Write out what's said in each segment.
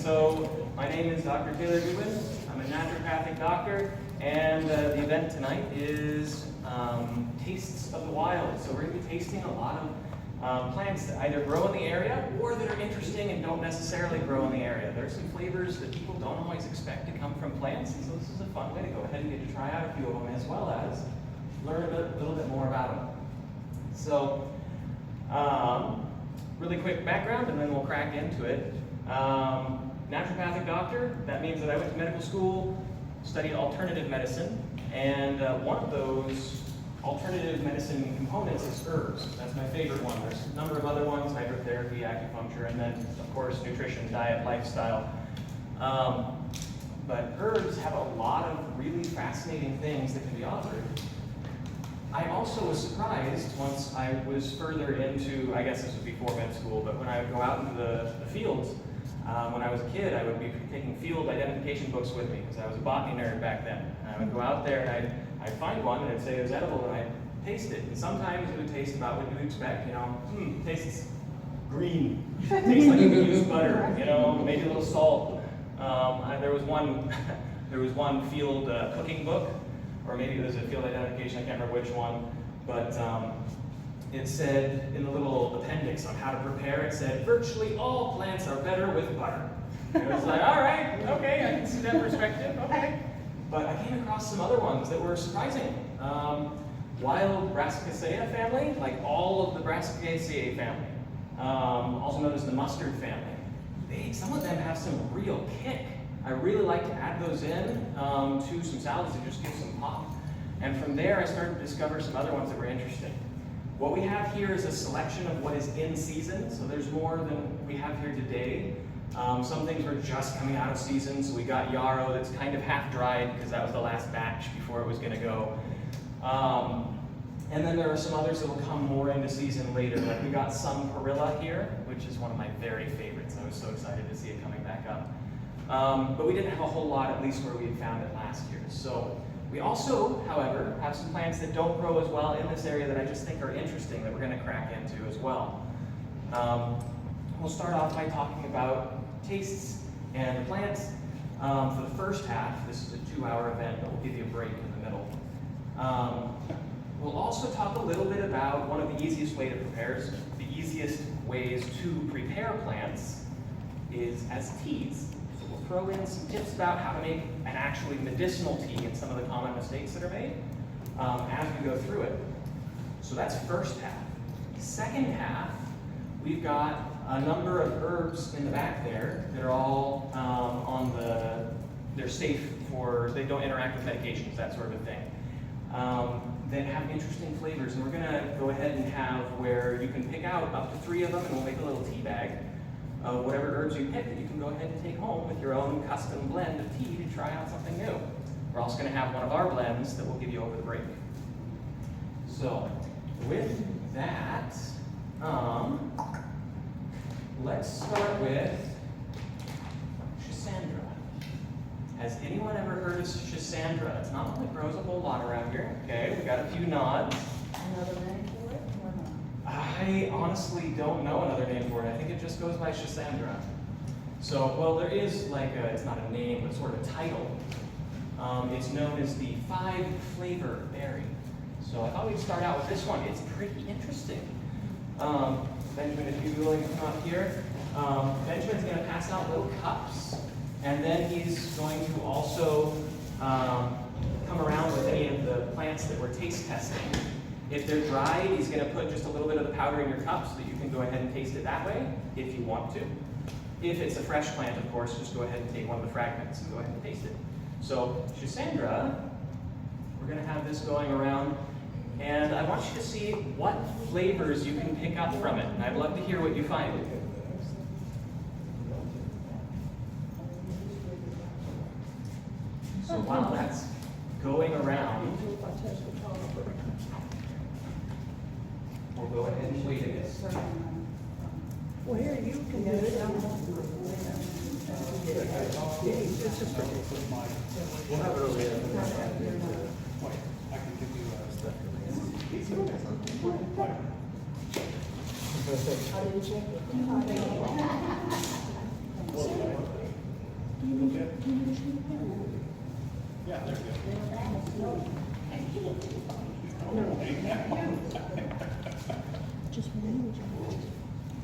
So my name is Dr. Taylor Goodwin. I'm a naturopathic doctor, and the event tonight is Tastes of the Wild. So we're going to be tasting a lot of plants that either grow in the area or that are interesting and don't necessarily grow in the area. There are some flavors that people don't always expect to come from plants, and so this is a fun way to go ahead and get to try out a few of them, as well as learn a little bit more about them. So, really quick background, and then we'll crack into it. Naturopathic doctor, that means that I went to medical school, studied alternative medicine, and one of those alternative medicine components is herbs. That's my favorite one. There's a number of other ones, hydrotherapy, acupuncture, and then, of course, nutrition, diet, lifestyle. But herbs have a lot of really fascinating things that can be offered. I also was surprised once I was further into, I guess this was before med school, but when I would go out into the fields, when I was a kid, I would be taking field identification books with me, because I was a botany nerd back then. And I would go out there and I'd find one and it'd say it was edible, and I'd taste it. And sometimes it would taste about what you expect, tastes green, tastes like used butter, maybe a little salt. There was one field cooking book, or maybe it was a field identification, I can't remember which one, but it said in the little appendix on how to prepare, it said, virtually all plants are better with butter. And it was like, all right, okay, I can see that perspective, okay. But I came across some other ones that were surprising. Wild Brassicaceae family, like all of the Brassicaceae family, also known as the mustard family. Some of them have some real kick. I really like to add those in to some salads to just give some pop. And from there, I started to discover some other ones that were interesting. What we have here is a selection of what is in season, so there's more than we have here today. Some things were just coming out of season, so we got yarrow that's kind of half dried because that was the last batch before it was going to go. And then there are some others that will come more into season later. Like we got some perilla here, which is one of my very favorites. I was so excited to see it coming back up. But we didn't have a whole lot, at least where we had found it last year. So we also, however, have some plants that don't grow as well in this area that I just think are interesting that we're going to crack into as well. We'll start off by talking about tastes and the plants. For the first half, this is a 2-hour event, but we'll give you a break in the middle. We'll also talk a little bit about one of the easiest ways to prepare plants is as teas. So we'll throw in some tips about how to make an actually medicinal tea and some of the common mistakes that are made as we go through it. So that's first half. Second half, we've got a number of herbs in the back there that are all they're safe they don't interact with medications, that sort of a thing. That have interesting flavors, and we're going to go ahead and have where you can pick out up to 3 of them, and we'll make a little tea bag of whatever herbs you pick that you can go ahead and take home with your own custom blend of tea to try out something new. We're also going to have one of our blends that we'll give you over the break. So, with that, let's start with Schisandra. Has anyone ever heard of Schisandra? It's not one that grows a whole lot around here. Okay, we got a few nods. Another name for it or not? I honestly don't know another name for it. I think it just goes by Schisandra. So, well, there is it's not a name, but sort of a title. It's known as the 5-flavor berry. So I thought we'd start out with this one. It's pretty interesting. Benjamin, if you'd be willing to come up here. Benjamin's going to pass out little cups. And then he's going to also come around with any of the plants that we're taste testing. If they're dried, he's going to put just a little bit of the powder in your cup so that you can go ahead and taste it that way, if you want to. If it's a fresh plant, of course, just go ahead and take one of the fragments and go ahead and taste it. So, Schisandra, we're going to have this going around. And I want you to see what flavors you can pick up from it. And I'd love to hear what you find. So while that's going around, we'll go ahead and wait a bit. Well, here, you can do it. It's just a quick mic. We'll have it over here. Wait, I can give you stuff. I didn't check it. Okay. Yeah, there you go.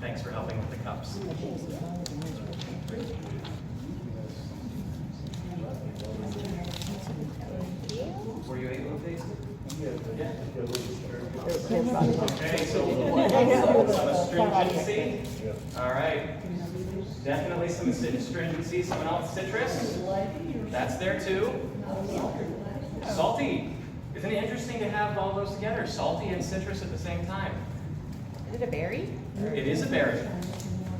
Thanks for helping with the cups. Were you able to taste it? Yeah. Okay, so some astringency. All right. Definitely some astringency, some citrus. That's there too. Salty. Isn't it interesting to have all those together? Salty and citrus at the same time. Is it a berry? It is a berry.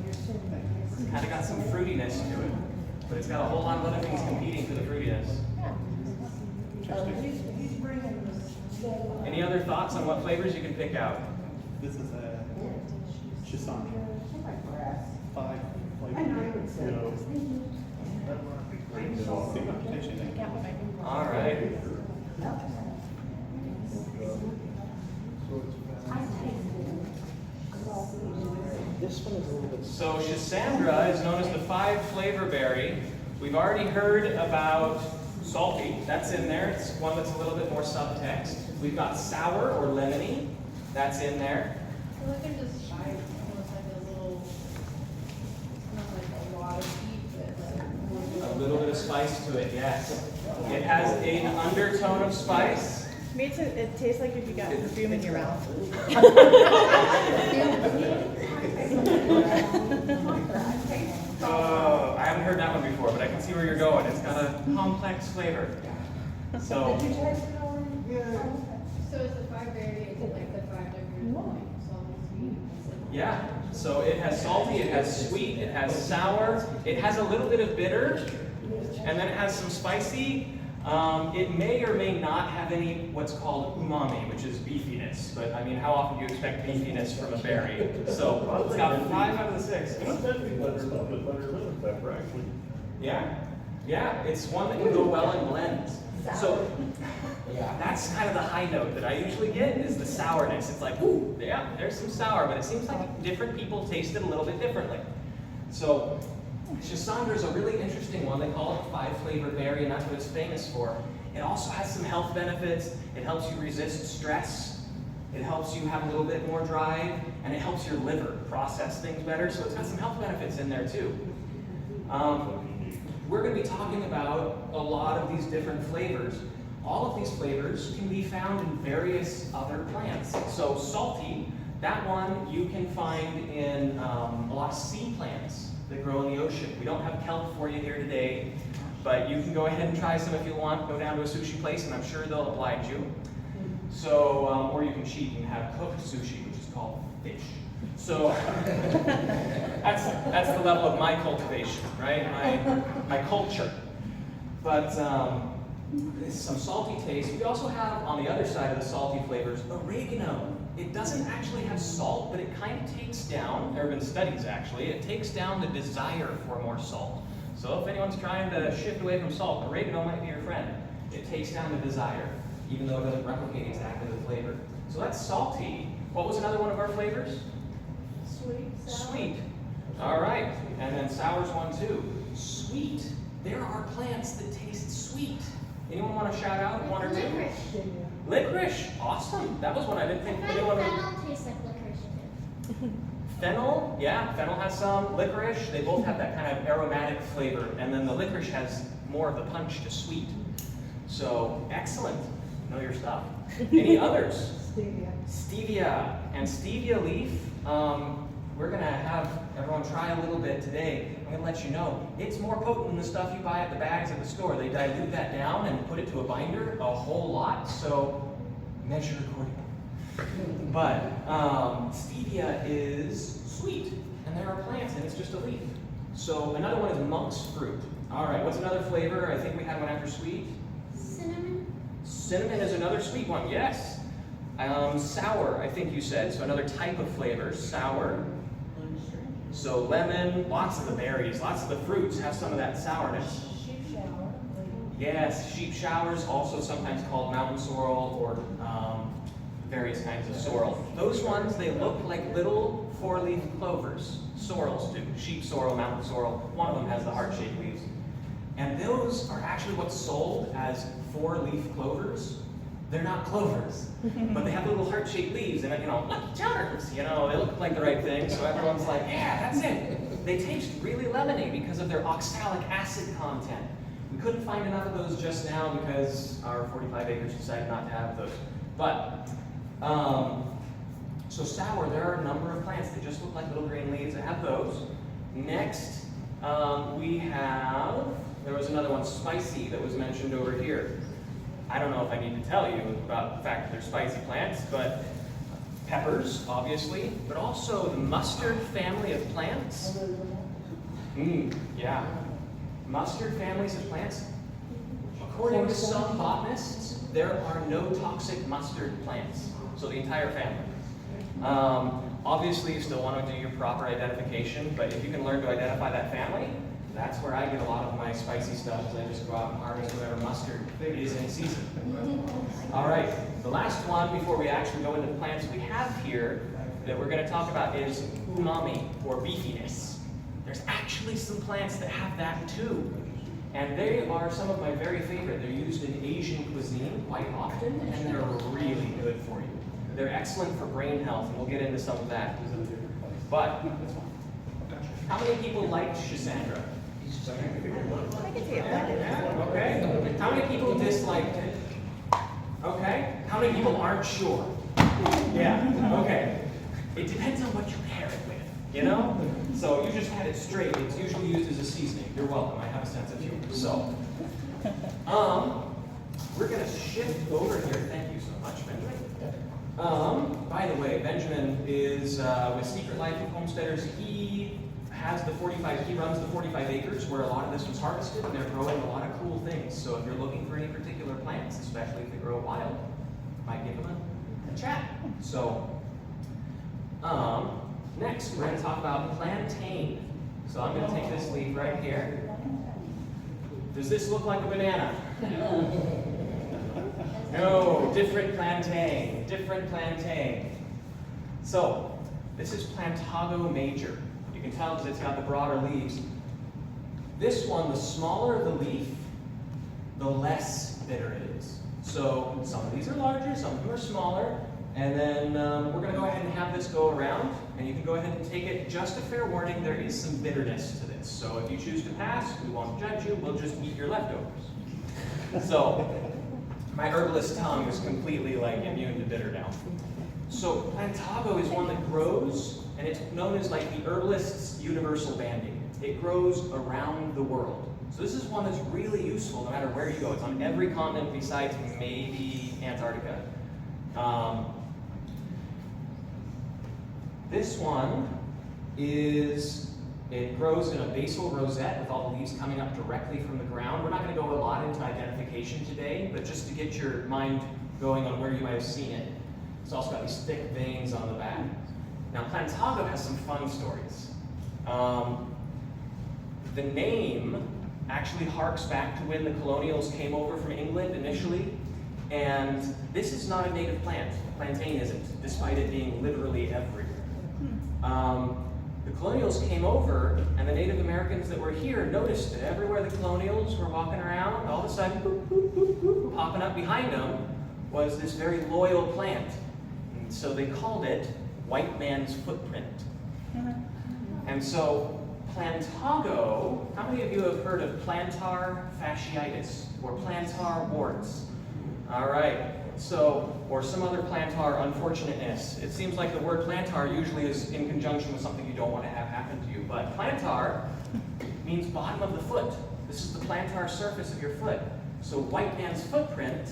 It's kind of got some fruitiness to it, but it's got a whole lot of other things competing for the fruitiness. Any other thoughts on what flavors you can pick out? This is a Chisandra. 5 All right. So Chisandra is known as the 5-flavor berry. We've already heard about salty. That's in there. It's one that's a little bit more subtext. We've got sour or lemony. That's in there. I feel like I just tried almost like a little, not like a lot of heat, but like A little bit of spice to it, yes. It has an undertone of spice. It tastes like if you got perfume in your mouth. Oh, I haven't heard that one before, but I can see where you're going. It's got a complex flavor. So, So it's the 5 berry, is it like the 5 different like salty, sweet? yeah. So it has salty, it has sweet, it has sour, it has a little bit of bitter, and then it has some spicy. It may or may not have any what's called umami, which is beefiness. But I mean, how often do you expect beefiness from a berry? So it's got 5 out of the 6. Yeah, yeah, it's one that can go well in blends. So that's kind of the high note that I usually get is the sourness. It's like, ooh, yeah, there's some sour, but it seems like different people taste it a little bit differently. So Chisandra is a really interesting one. They call it a 5-flavor berry, and that's what it's famous for. It also has some health benefits. It helps you resist stress. It helps you have a little bit more drive, and it helps your liver process things better. So it's got some health benefits in there too. We're going to be talking about a lot of these different flavors. All of these flavors can be found in various other plants. So salty, that one you can find in a lot of sea plants that grow in the ocean. We don't have kelp for you here today, but you can go ahead and try some if you want. Go down to a sushi place and I'm sure they'll oblige you. So, or you can cheat and have cooked sushi, which is called fish. So that's the level of my cultivation, right? My culture. But some salty taste. We also have on the other side of the salty flavors, oregano. It doesn't actually have salt, but it kind of takes down, there have been studies actually, it takes down the desire for more salt. So if anyone's trying to shift away from salt, oregano might be your friend. It takes down the desire, even though it doesn't replicate exactly the flavor. So that's salty. What was another one of our flavors? Sweet, sour. Sweet. All right, and then sour's one too. Sweet. There are plants that taste sweet. Anyone want to shout out one or two? Licorice. Licorice. Awesome. That was one I didn't think anyone would. Fennel tastes like licorice too. Fennel, yeah, fennel has some. Licorice, they both have that kind of aromatic flavor, and then the licorice has more of the punch to sweet. So, excellent. Know your stuff. Any others? Stevia. Stevia. And stevia leaf, we're going to have everyone try a little bit today. I'm going to let you know, it's more potent than the stuff you buy at the bags at the store. They dilute that down and put it to a binder a whole lot, so measure accordingly. But stevia is sweet, and there are plants, and it's just a leaf. So another one is monk's fruit. All right, what's another flavor? I think we had one after sweet. Cinnamon. Cinnamon is another sweet one, yes. Sour, I think you said, so another type of flavor, sour. So lemon, lots of the berries, lots of the fruits have some of that sourness. Sheep shower. Yes, sheep showers, also sometimes called mountain sorrel or various kinds of sorrel. Those ones, they look like little 4-leaf clovers. Sorrels do. Sheep sorrel, mountain sorrel. One of them has the heart-shaped leaves. And those are actually what's sold as 4-leaf clovers. They're not clovers, but they have little heart-shaped leaves, and lucky charms, they look like the right thing, so everyone's like, yeah, that's it. They taste really lemony because of their oxalic acid content. We couldn't find enough of those just now because our 45 acres decided not to have those. But, so sour, there are a number of plants that just look like little green leaves. I have those. Next, there was another one, spicy, that was mentioned over here. I don't know if I need to tell you about the fact that they're spicy plants, but peppers, obviously, but also the mustard family of plants. Yeah. Mustard families of plants. According to some botanists, there are no toxic mustard plants. So the entire family. Obviously, you still want to do your proper identification, but if you can learn to identify that family, that's where I get a lot of my spicy stuff, is I just go out and harvest whatever mustard is in season. All right, the last one before we actually go into the plants we have here that we're going to talk about is umami, or beefiness. There's actually some plants that have that too. And they are some of my very favorite. They're used in Asian cuisine quite often, and they're really good for you. They're excellent for brain health, and we'll get into some of that. But, how many people liked Schisandra? I can see it. Okay. How many people disliked it? Okay. How many people aren't sure? Yeah. Okay. It depends on what you pair it with, So you just had it straight. It's usually used as a seasoning. You're welcome. I have a sense of humor. So, we're going to shift over here. Thank you so much, Benjamin. By the way, Benjamin is with Secret Life of Homesteaders. He runs the 45 acres where a lot of this was harvested, and they're growing a lot of cool things. So if you're looking for any particular plants, especially if they grow wild, might give them a chat. So, next we're going to talk about plantain. So I'm going to take this leaf right here. Does this look like a banana? No, different plantain, different plantain. So, this is Plantago major. You can tell because it's got the broader leaves. This one, the smaller the leaf, the less bitter it is. So some of these are larger, some of them are smaller, and then we're going to go ahead and have this go around, and you can go ahead and take it. Just a fair warning, there is some bitterness to this. So if you choose to pass, we won't judge you, we'll just eat your leftovers. So my herbalist tongue is completely immune to bitter now. So Plantago is one that grows, and it's known as the herbalist's universal banding. It grows around the world. So this is one that's really useful no matter where you go. It's on every continent besides maybe Antarctica. This one it grows in a basal rosette with all the leaves coming up directly from the ground. We're not going to go a lot into identification today, but just to get your mind going on where you might have seen it. It's also got these thick veins on the back. Now, Plantago has some fun stories. The name actually harks back to when the colonials came over from England initially, and this is not a native plant. Plantain isn't, despite it being literally everywhere. The colonials came over, and the Native Americans that were here noticed that everywhere the colonials were walking around, all of a sudden, boop, boop, boop, boop, popping up behind them was this very loyal plant. And so they called it white man's footprint. And so Plantago, how many of you have heard of plantar fasciitis or plantar warts? All right, so, or some other plantar unfortunateness. It seems like the word plantar usually is in conjunction with something you don't want to have happen to you, but plantar means bottom of the foot. This is the plantar surface of your foot. So white man's footprint,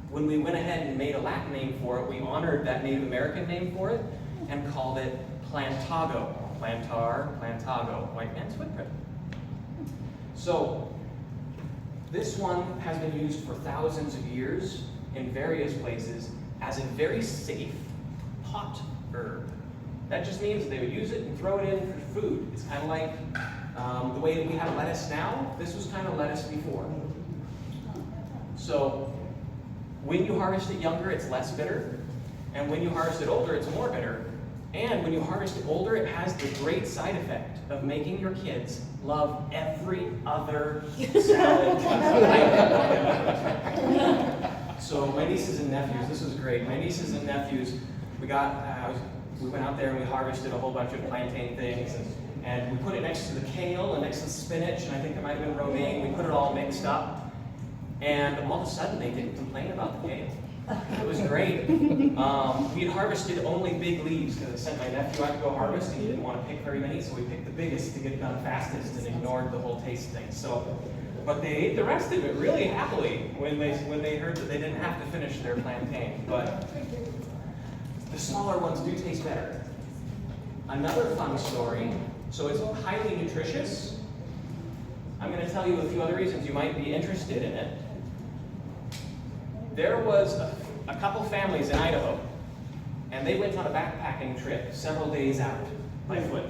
when we went ahead and made a Latin name for it, we honored that Native American name for it and called it Plantago. Plantar, Plantago, white man's footprint. So this one has been used for thousands of years in various places as a very safe pot herb. That just means they would use it and throw it in for food. It's kind of like the way that we have lettuce now. This was kind of lettuce before. So when you harvest it younger, it's less bitter. And when you harvest it older, it's more bitter. And when you harvest it older, it has the great side effect of making your kids love every other salad item. So my nieces and nephews, this was great. My nieces and nephews, we went out there and we harvested a whole bunch of plantain things, and we put it next to the kale and next to the spinach, and I think there might have been romaine. We put it all mixed up, and all of a sudden they didn't complain about the kale. It was great. We had harvested only big leaves because I sent my nephew out to go harvest and he didn't want to pick very many, so we picked the biggest to get it done fastest and ignored the whole taste thing. But they ate the rest of it really happily when they heard that they didn't have to finish their plantain. But the smaller ones do taste better. Another fun story. So it's highly nutritious. I'm going to tell you a few other reasons you might be interested in it. There was a couple families in Idaho, and they went on a backpacking trip several days out by foot.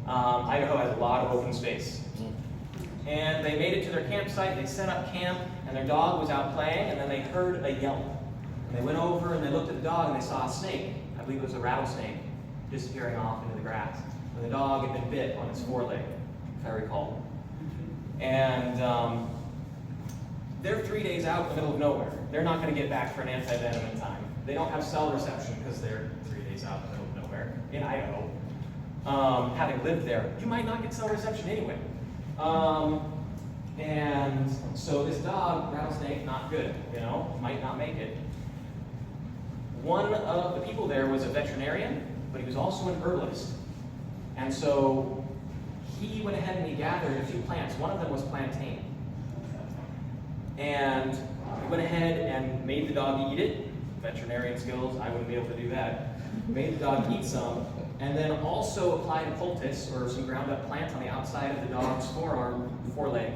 Idaho has a lot of open space. And they made it to their campsite, they set up camp, and their dog was out playing, and then they heard a yelp. And they went over and they looked at the dog and they saw a snake. I believe it was a rattlesnake, disappearing off into the grass. And the dog had been bit on its foreleg, if I recall. And they're 3 days out in the middle of nowhere. They're not going to get back for an anti-venom in time. They don't have cell reception because they're 3 days out in the middle of nowhere in Idaho. Having lived there, you might not get cell reception anyway. And so this dog, rattlesnake, not good, might not make it. One of the people there was a veterinarian, but he was also an herbalist. And so he went ahead and he gathered a few plants. One of them was plantain. And he went ahead and made the dog eat it. Veterinarian skills, I wouldn't be able to do that. Made the dog eat some, and then also applied a poultice, or some ground up plant, on the outside of the dog's foreleg.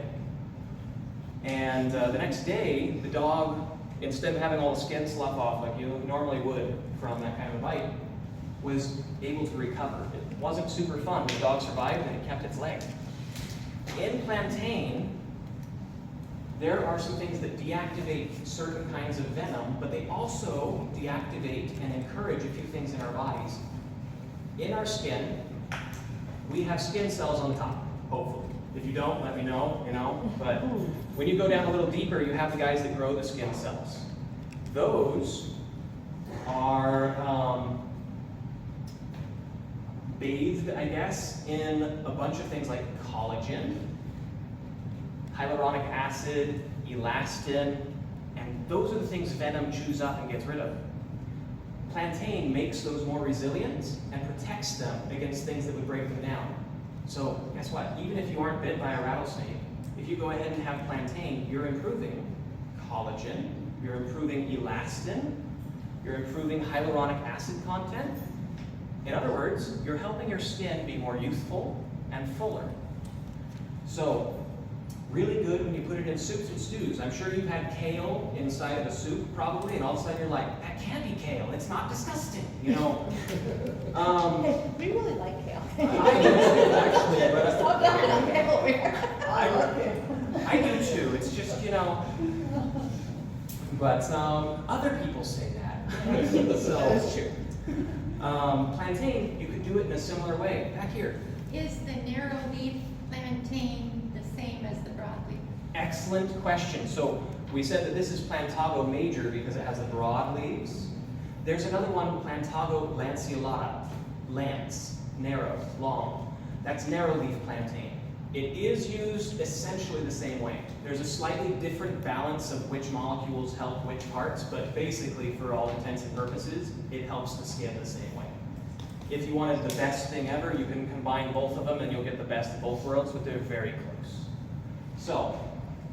And the next day, the dog, instead of having all the skin slough off like you normally would from that kind of a bite, was able to recover. It wasn't super fun, but the dog survived and it kept its leg. In plantain, there are some things that deactivate certain kinds of venom, but they also deactivate and encourage a few things in our bodies. In our skin, we have skin cells on the top, hopefully. If you don't, let me know, But when you go down a little deeper, you have the guys that grow the skin cells. Those are bathed, I guess, in a bunch of things like collagen, hyaluronic acid, elastin, and those are the things venom chews up and gets rid of. Plantain makes those more resilient and protects them against things that would break them down. So guess what? Even if you aren't bit by a rattlesnake, if you go ahead and have plantain, you're improving collagen, you're improving elastin, you're improving hyaluronic acid content. In other words, you're helping your skin be more youthful and fuller. So, really good when you put it in soups and stews. I'm sure you've had kale inside of a soup, probably, and all of a sudden you're like, that can't be kale, it's not disgusting, Hey, we really like kale. I do too, actually, but Stop that on kale over here. I love it. I do too, it's just, but other people say that. So, That's true. Plantain, you could do it in a similar way. Back here. Is the narrow leaf plantain the same as the broadleaf? Excellent question. So we said that this is Plantago major because it has the broad leaves. There's another one, Plantago lanceolata, lance, narrow, long. That's narrow leaf plantain. It is used essentially the same way. There's a slightly different balance of which molecules help which parts, but basically for all intents and purposes, it helps the skin the same way. If you wanted the best thing ever, you can combine both of them and you'll get the best of both worlds, but they're very close. So,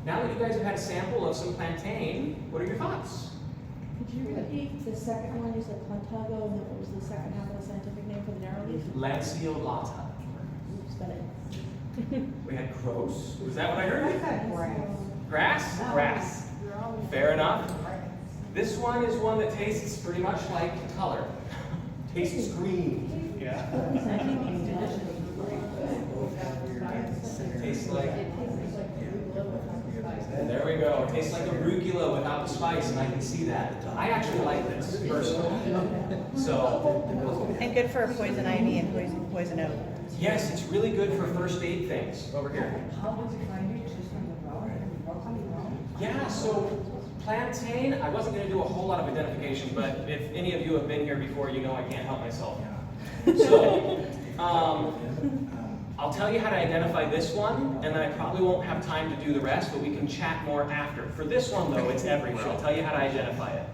now that you guys have had a sample of some plantain, what are your thoughts? Could you repeat the second one? You said Plantago, and then what was the second half of the scientific name for the narrow leaf? Lanceolata. Spell it. We had gross. Was that what I heard? Grass. Grass? Grass. Fair enough. This one is one that tastes pretty much like the color. Tastes green. Yeah. Tastes like, there we go. It tastes like arugula without the spice, and I can see that. I actually like this personally. So, And good for poison ivy and poison oak. yes, it's really good for first aid things. Over here. How was it finding just from the ground and broccoli ground? Yeah, so plantain, I wasn't going to do a whole lot of identification, but if any of you have been here before, you know I can't help myself. So, I'll tell you how to identify this one, and then I probably won't have time to do the rest, but we can chat more after. For this one, though, it's everywhere. I'll tell you how to identify it.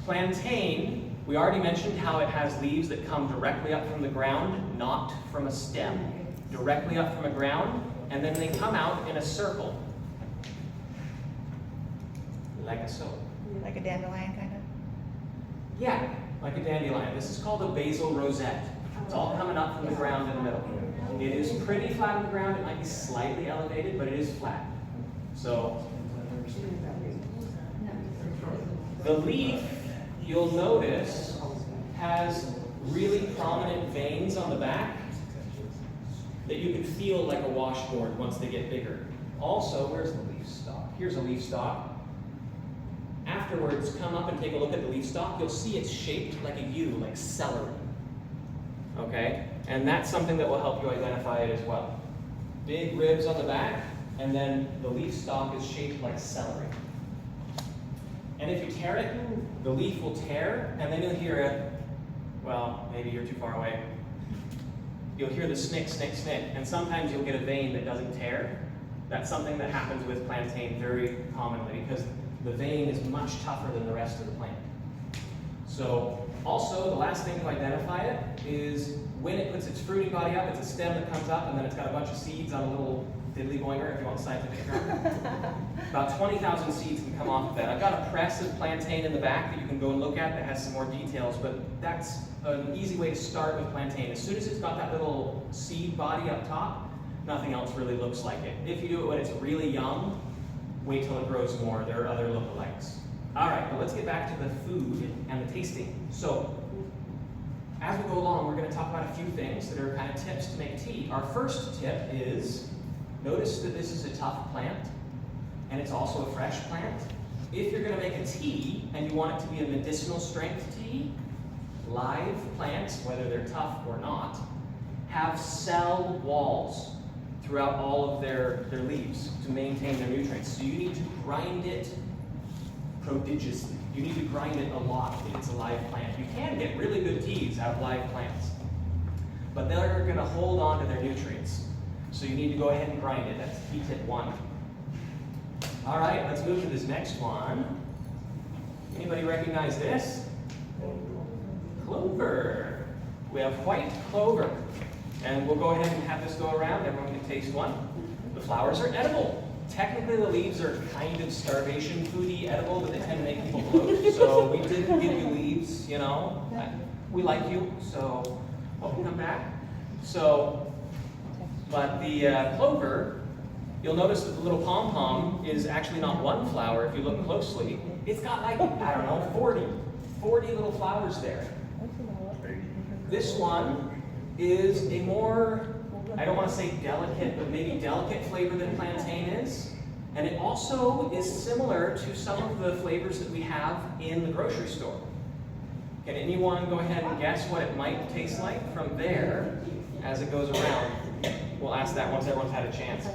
Plantain, we already mentioned how it has leaves that come directly up from the ground, not from a stem. Directly up from the ground, and then they come out in a circle. Like so. Like a dandelion, kind of. Yeah, like a dandelion. This is called a basal rosette. It's all coming up from the ground in the middle. It is pretty flat on the ground. It might be slightly elevated, but it is flat. So, the leaf, you'll notice, has really prominent veins on the back that you can feel like a washboard once they get bigger. Also, where's the leaf stalk? Here's a leaf stalk. Afterwards, come up and take a look at the leaf stalk. You'll see it's shaped like a U, like celery. Okay? And that's something that will help you identify it as well. Big ribs on the back, and then the leaf stalk is shaped like celery. And if you tear it, the leaf will tear, and then you'll hear it, well, maybe you're too far away. You'll hear the snick, snick, snick, and sometimes you'll get a vein that doesn't tear. That's something that happens with plantain very commonly, because the vein is much tougher than the rest of the plant. So, also, the last thing to identify it is when it puts its fruiting body up, it's a stem that comes up, and then it's got a bunch of seeds on a little diddly boinger, if you want scientific term. About 20,000 seeds can come off of that. I've got a press of plantain in the back that you can go and look at that has some more details, but that's an easy way to start with plantain. As soon as it's got that little seed body up top, nothing else really looks like it. If you do it when it's really young, wait till it grows more. There are other lookalikes. All right, but let's get back to the food and the tasting. So, as we go along, we're going to talk about a few things that are kind of tips to make tea. Our first tip is, notice that this is a tough plant, and it's also a fresh plant. If you're going to make a tea, and you want it to be a medicinal strength tea, live plants, whether they're tough or not, have cell walls throughout all of their leaves to maintain their nutrients. So you need to grind it prodigiously. You need to grind it a lot if it's a live plant. You can get really good teas out of live plants, but they're going to hold on to their nutrients. So you need to go ahead and grind it. That's key tip 1. All right, let's move to this next one. Anybody recognize this? Clover. We have white clover. And we'll go ahead and have this go around. Everyone can taste one. The flowers are edible. Technically, the leaves are kind of starvation foodie edible, but they tend to make people bloat. So we didn't give you leaves, you know. We like you, so hope you come back. So, but the clover, you'll notice that the little pom-pom is actually not one flower. If you look closely, it's got like, I don't know, 40 little flowers there. This one is a more, I don't want to say delicate, but maybe delicate flavor than plantain is. And it also is similar to some of the flavors that we have in the grocery store. Can anyone go ahead and guess what it might taste like from there as it goes around? We'll ask that once everyone's had a chance.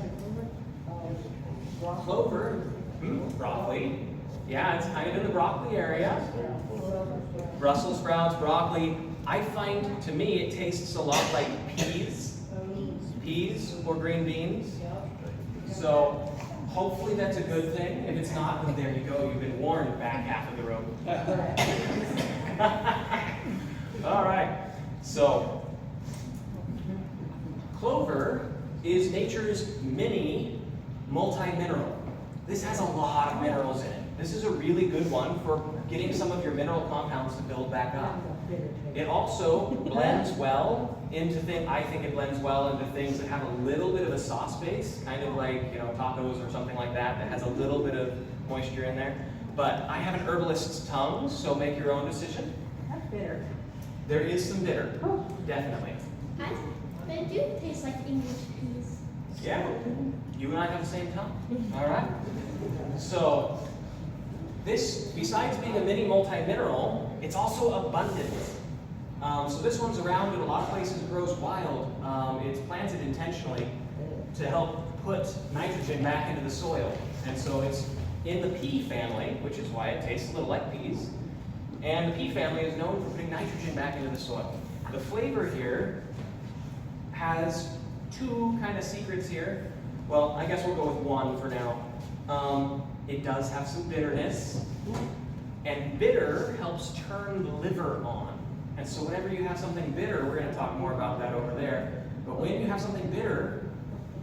Clover, broccoli. Yeah, it's kind of in the broccoli area. Brussels sprouts, broccoli. I find, to me, it tastes a lot like peas or green beans. So hopefully that's a good thing. If it's not, then there you go. You've been warned back half of the road. All right. So clover is nature's mini multi-mineral. This has a lot of minerals in it. This is a really good one for getting some of your mineral compounds to build back up. It also blends well into things, I think it blends well into things that have a little bit of a sauce base, kind of like, you know, tacos or something like that, that has a little bit of moisture in there. But I have an herbalist's tongue, so make your own decision. That's bitter. There is some bitter, definitely. They do taste like English peas. Yeah, you and I have the same tongue. All right. So this, besides being a mini multi-mineral, it's also abundant. So this one's around in a lot of places, it grows wild. It's planted intentionally to help put nitrogen back into the soil. And so it's in the pea family, which is why it tastes a little like peas. And the pea family is known for putting nitrogen back into the soil. The flavor here has two kind of secrets here. Well, I guess we'll go with one for now. It does have some bitterness, and bitter helps turn the liver on. And so whenever you have something bitter, we're going to talk more about that over there, but when you have something bitter,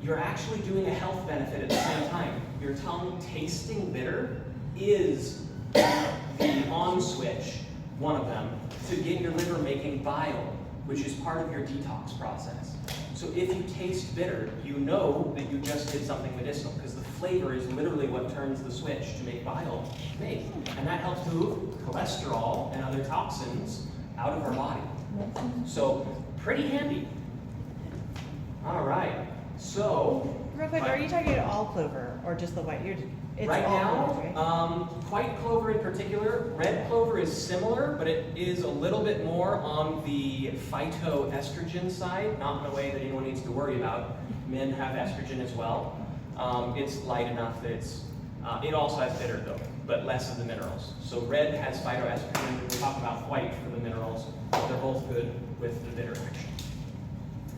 you're actually doing a health benefit at the same time. Your tongue tasting bitter is the on switch, one of them, to get your liver making bile, which is part of your detox process. So if you taste bitter, you know that you just did something medicinal, because the flavor is literally what turns the switch to make bile make. And that helps move cholesterol and other toxins out of our body. So pretty handy. All right, so. Real quick, are you talking about all clover or just the white? It's right all clover, right? now, white clover in particular, red clover is similar, but it is a little bit more on the phytoestrogen side, not in a way that anyone needs to worry about. Men have estrogen as well. It's light enough that it also has bitter though, but less of the minerals. So red has phytoestrogen, we'll talk about white for the minerals, but they're both good with the bitter action.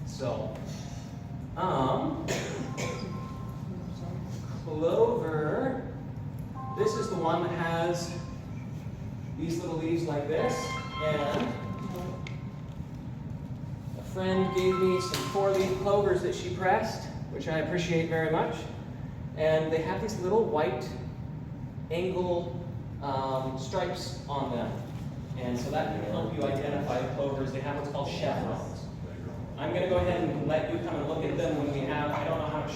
So, clover, this is the one that has these little leaves like this, and a friend gave me some 4-leaf clovers that she pressed, which I appreciate very much, and they have these little white angle stripes on them, and so that can help you identify the clovers. They have what's called chevrons. I'm going to go ahead and let you come and look at them when we have, I don't know how much,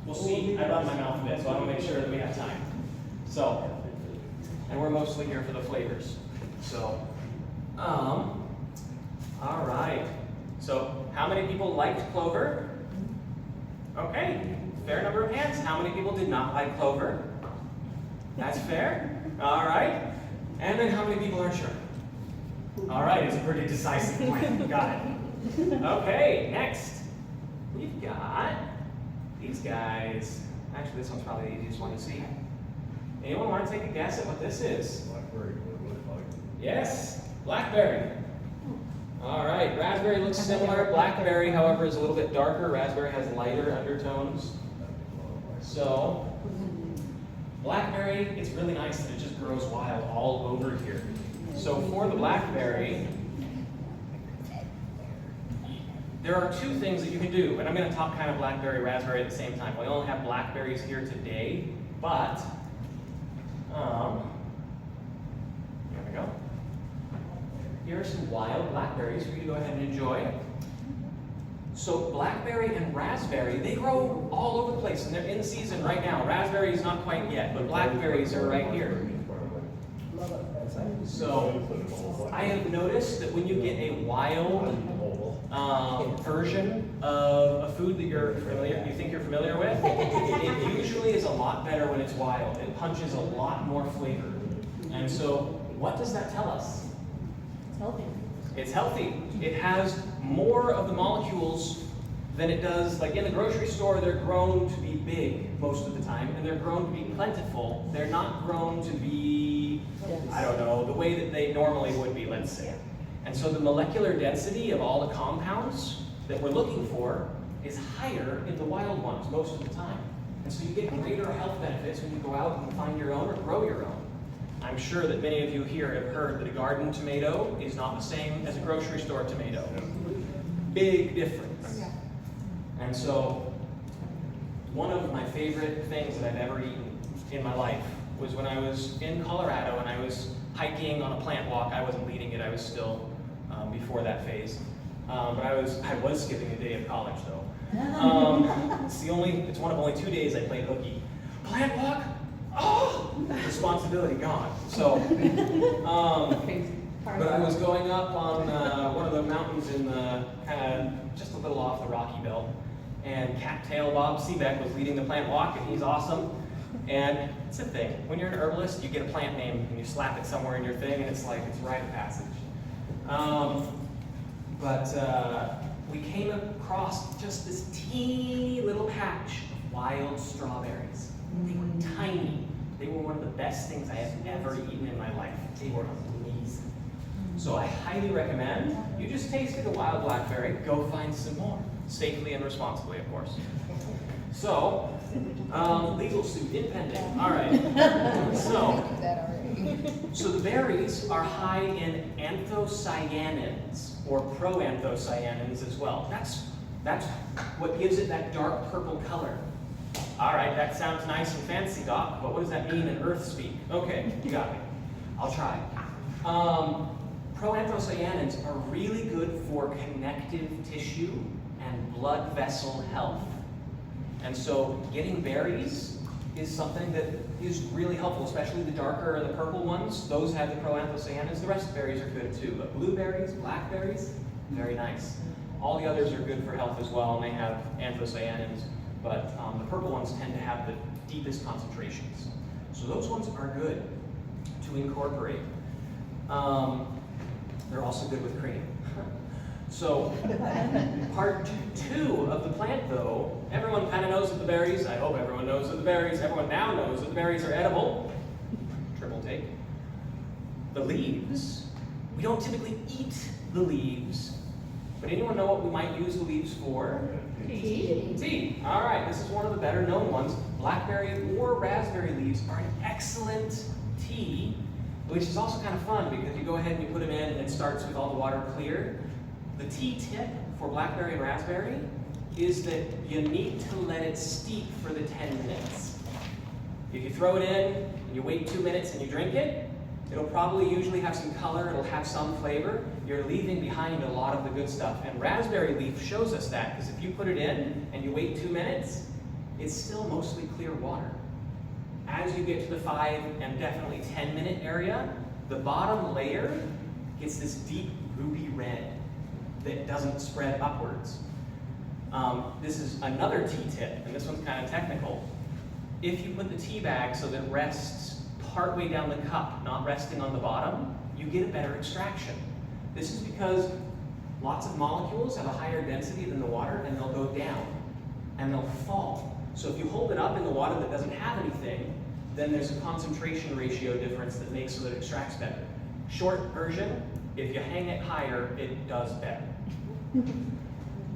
we'll see. I run my mouth a bit, so I want to make sure that we have time. So, and we're mostly here for the flavors. So, all right. So, how many people liked clover? Okay, fair number of hands. How many people did not like clover? That's fair. All right. And then how many people are sure? All right, it's a pretty decisive plan. Got it. Okay, next. We've got these guys. Actually, this one's probably the easiest one to see. Anyone want to take a guess at what this is? Blackberry, what it looks like. Yes, blackberry. All right, raspberry looks similar. Blackberry, however, is a little bit darker. Raspberry has lighter undertones. So, blackberry, it's really nice that it just grows wild all over here. So for the blackberry, there are two things that you can do, and I'm going to talk kind of blackberry, raspberry at the same time. We only have blackberries here today, but here we go. Here are some wild blackberries for you to go ahead and enjoy. So blackberry and raspberry, they grow all over the place, and they're in season right now. Raspberry is not quite yet, but blackberries are right here. So I have noticed that when you get a wild version of a food that you think you're familiar with, it usually is a lot better when it's wild. It punches a lot more flavor. And so what does that tell us? It's healthy. It's healthy. It has more of the molecules than it does, like in the grocery store, they're grown to be big most of the time, and they're grown to be plentiful. They're not grown to be, I don't know, the way that they normally would be, let's say. And so the molecular density of all the compounds that we're looking for is higher in the wild ones most of the time. And so you get greater health benefits when you go out and find your own or grow your own. I'm sure that many of you here have heard that a garden tomato is not the same as a grocery store tomato. Big difference. And so one of my favorite things that I've ever eaten in my life was when I was in Colorado and I was hiking on a plant walk. I wasn't leading it, I was still before that phase. But I was skipping a day of college though. It's one of only 2 days I played hooky. Plant walk? Oh, responsibility gone. So, but I was going up on one of the mountains in the kind of just a little off the Rocky Belt, and Cattail Bob Seebeck was leading the plant walk, and he's awesome. And it's a thing. When you're an herbalist, you get a plant name and you slap it somewhere in your thing, and it's like it's rite of passage. We came across just this teeny little patch of wild strawberries. They were tiny. They were one of the best things I have ever eaten in my life. They were amazing. So I highly recommend you just tasted a wild blackberry, go find some more. Safely and responsibly, of course. So, legal suit impending. All right. So the berries are high in anthocyanins or proanthocyanins as well. That's what gives it that dark purple color. All right, that sounds nice and fancy, Doc, but what does that mean in earth speak? Okay, you got me. I'll try. Proanthocyanins are really good for connective tissue and blood vessel health. And so getting berries is something that is really helpful, especially the darker or the purple ones. Those have the proanthocyanins. The rest of the berries are good too, but blueberries, blackberries, very nice. All the others are good for health as well, and they have anthocyanins, but the purple ones tend to have the deepest concentrations. So those ones are good to incorporate. They're also good with cream. So, part 2 of the plant though, everyone kind of knows that the berries, I hope everyone knows that the berries, everyone now knows that the berries are edible. Triple take. The leaves, we don't typically eat the leaves, but anyone know what we might use the leaves for? Tea. Tea. All right, this is one of the better known ones. Blackberry or raspberry leaves are an excellent tea, which is also kind of fun because you go ahead and you put them in and it starts with all the water clear. The tea tip for blackberry and raspberry is that you need to let it steep for the 10 minutes. If you throw it in and you wait 2 minutes and you drink it, it'll probably usually have some color, it'll have some flavor. You're leaving behind a lot of the good stuff. And raspberry leaf shows us that, because if you put it in and you wait 2 minutes, it's still mostly clear water. As you get to the 5 and definitely 10-minute area, the bottom layer gets this deep ruby red that doesn't spread upwards. This is another tea tip, and this one's kind of technical. If you put the tea bag so that it rests partway down the cup, not resting on the bottom, you get a better extraction. This is because lots of molecules have a higher density than the water, and they'll go down, and they'll fall. So if you hold it up in the water that doesn't have anything, then there's a concentration ratio difference that makes so that it extracts better. Short version, if you hang it higher, it does better.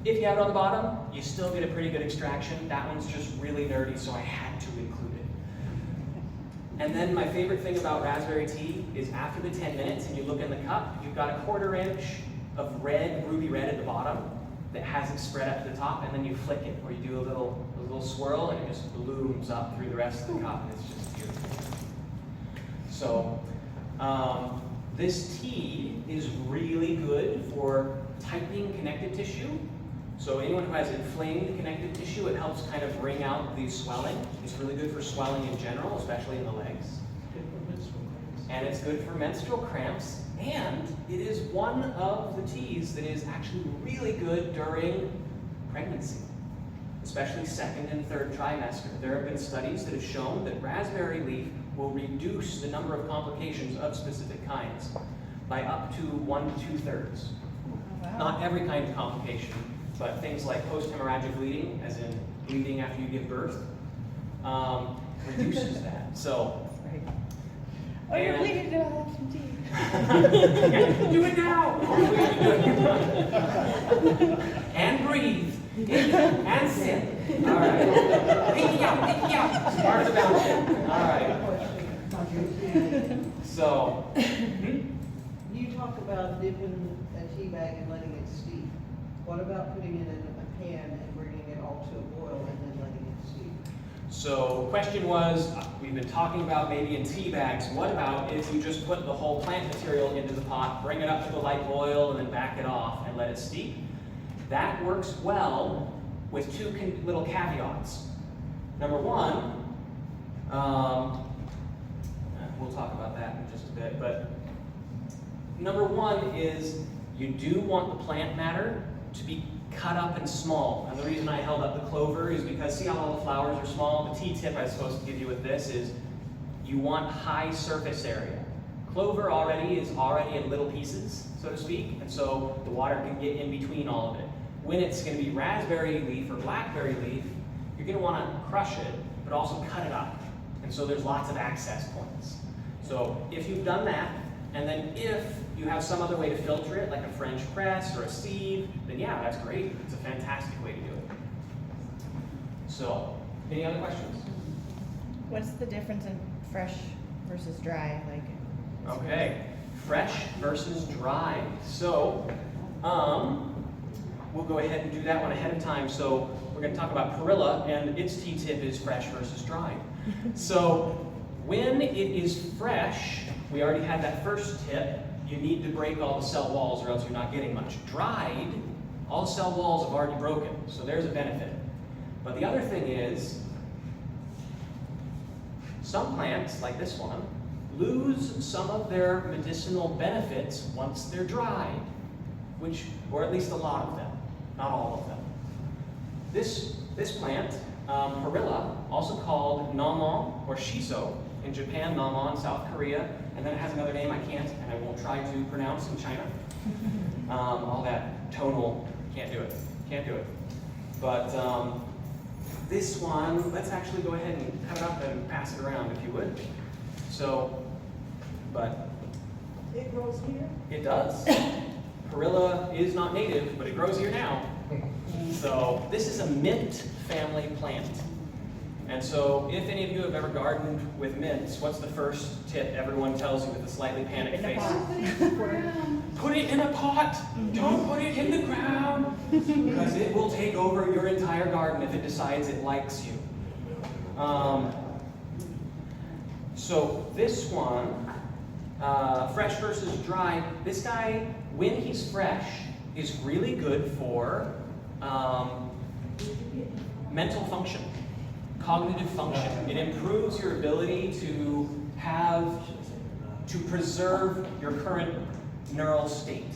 If you have it on the bottom, you still get a pretty good extraction. That one's just really nerdy, so I had to include it. And then my favorite thing about raspberry tea is after the 10 minutes and you look in the cup, you've got a 1/4 inch of red, ruby red at the bottom that hasn't spread up to the top, and then you flick it, or you do a little swirl, and it just blooms up through the rest of the cup, and it's just beautiful. So, this tea is really good for tightening connective tissue. So anyone who has inflamed connective tissue, it helps kind of wring out the swelling. It's really good for swelling in general, especially in the legs. And it's good for menstrual cramps. And it is one of the teas that is actually really good during pregnancy, especially 2nd and 3rd trimester. There have been studies that have shown that raspberry leaf will reduce the number of complications of specific kinds by up to 1 2/3. Not every kind of complication, but things like post-hemorrhagic bleeding, as in bleeding after you give birth, reduces that. So, Oh, you're bleeding to have some tea. yeah, do it now! And breathe. And sit. All right. Pinky out. It's part of the bounce. All right. So, You talk about dipping a tea bag and letting it steep. What about putting it in a pan and bringing it all to a boil and then letting it steep? So question was, we've been talking about maybe in tea bags. What about if you just put the whole plant material into the pot, bring it up to the light boil, and then back it off and let it steep? That works well with 2 little caveats. Number 1, we'll talk about that in just a bit, but number 1 is you do want the plant matter to be cut up and small. And the reason I held up the clover is because see how all the flowers are small? The T-tip I was supposed to give you with this is you want high surface area. Clover is already in little pieces, so to speak, and so the water can get in between all of it. When it's going to be raspberry leaf or blackberry leaf, you're going to want to crush it, but also cut it up. And so there's lots of access points. So if you've done that, and then if you have some other way to filter it, like a French press or a sieve, then yeah, that's great. It's a fantastic way to do it. So, any other questions? What's the difference in fresh versus dry? Okay, fresh versus dry. So, we'll go ahead and do that one ahead of time. So, we're going to talk about perilla, and its T-tip is fresh versus dry. So, when it is fresh, we already had that first tip, you need to break all the cell walls or else you're not getting much. Dried, all the cell walls have already broken, so there's a benefit. But the other thing is, some plants, like this one, lose some of their medicinal benefits once they're dried, or at least a lot of them, not all of them. This plant, perilla, also called namon or shiso, in Japan, namon, South Korea, and then it has another name I can't and I won't try to pronounce in China. All that tonal, can't do it. But this one, let's actually go ahead and cut it up and pass it around if you would. So, but It grows here? it does. Perilla is not native, but it grows here now. So this is a mint family plant. And so if any of you have ever gardened with mints, what's the first tip everyone tells you with a slightly panicked face? Put it in a pot. Don't put it in the ground. Because it will take over your entire garden if it decides it likes you. So this one, fresh versus dry, this guy, when he's fresh, is really good for mental function, cognitive function. It improves your ability to preserve your current neural state.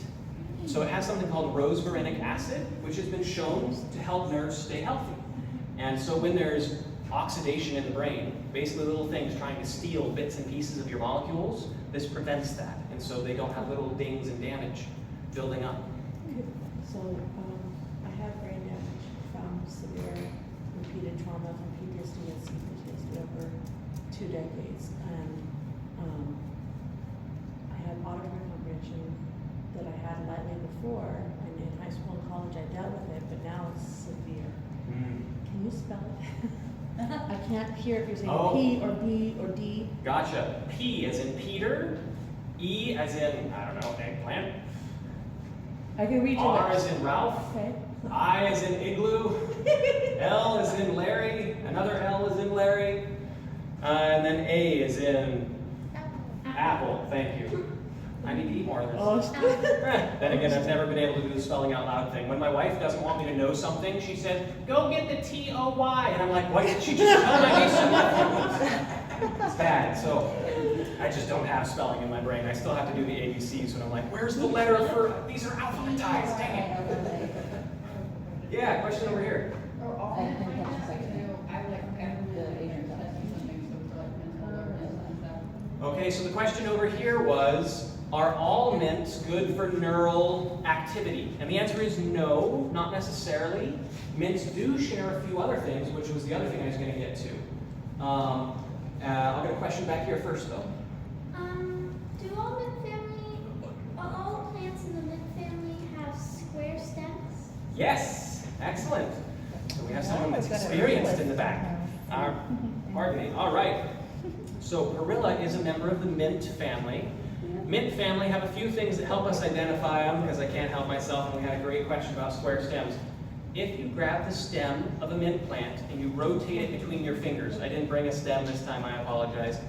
So it has something called rosmarinic acid, which has been shown to help nerves stay healthy. And so when there's oxidation in the brain, basically little things trying to steal bits and pieces of your molecules, this prevents that. And so they don't have little dings and damage building up. So, I have brain damage from severe repeated trauma from PTSD and CPTSD over 2 decades. And I had auditory comprehension that I had lightly before, and in high school and college I dealt with it, but now it's severe. Can you spell it? I can't hear if you're saying P or B or D. Gotcha. P as in Peter, E as in, I don't know, eggplant, I can read you R that. as in Ralph, Okay. I as in igloo, L as in Larry, another L as in Larry, and then A as in apple. Thank you. I need to eat more of this. Then again, I've never been able to do the spelling out loud thing. When my wife doesn't want me to know something, she said, "Go get the T-O-Y," and I'm like, "Why didn't she just tell me something?" It's bad. So I just don't have spelling in my brain. I still have to do the ABCs when I'm like, "Where's the letter for?" These are alphabetized. Dang it. Yeah, question over here. Okay, so the question over here was, are all mints good for neural activity? And the answer is no, not necessarily. Mints do share a few other things, which was the other thing I was going to get to. I'll get a question back here first, though. Do all plants in the mint family have square stems? Yes, excellent. So we have someone that's experienced in the back. Pardon me. All right. So perilla is a member of the mint family. Mint family have a few things that help us identify them, because I can't help myself, and we had a great question about square stems. If you grab the stem of a mint plant and you rotate it between your fingers, I didn't bring a stem this time, I apologize.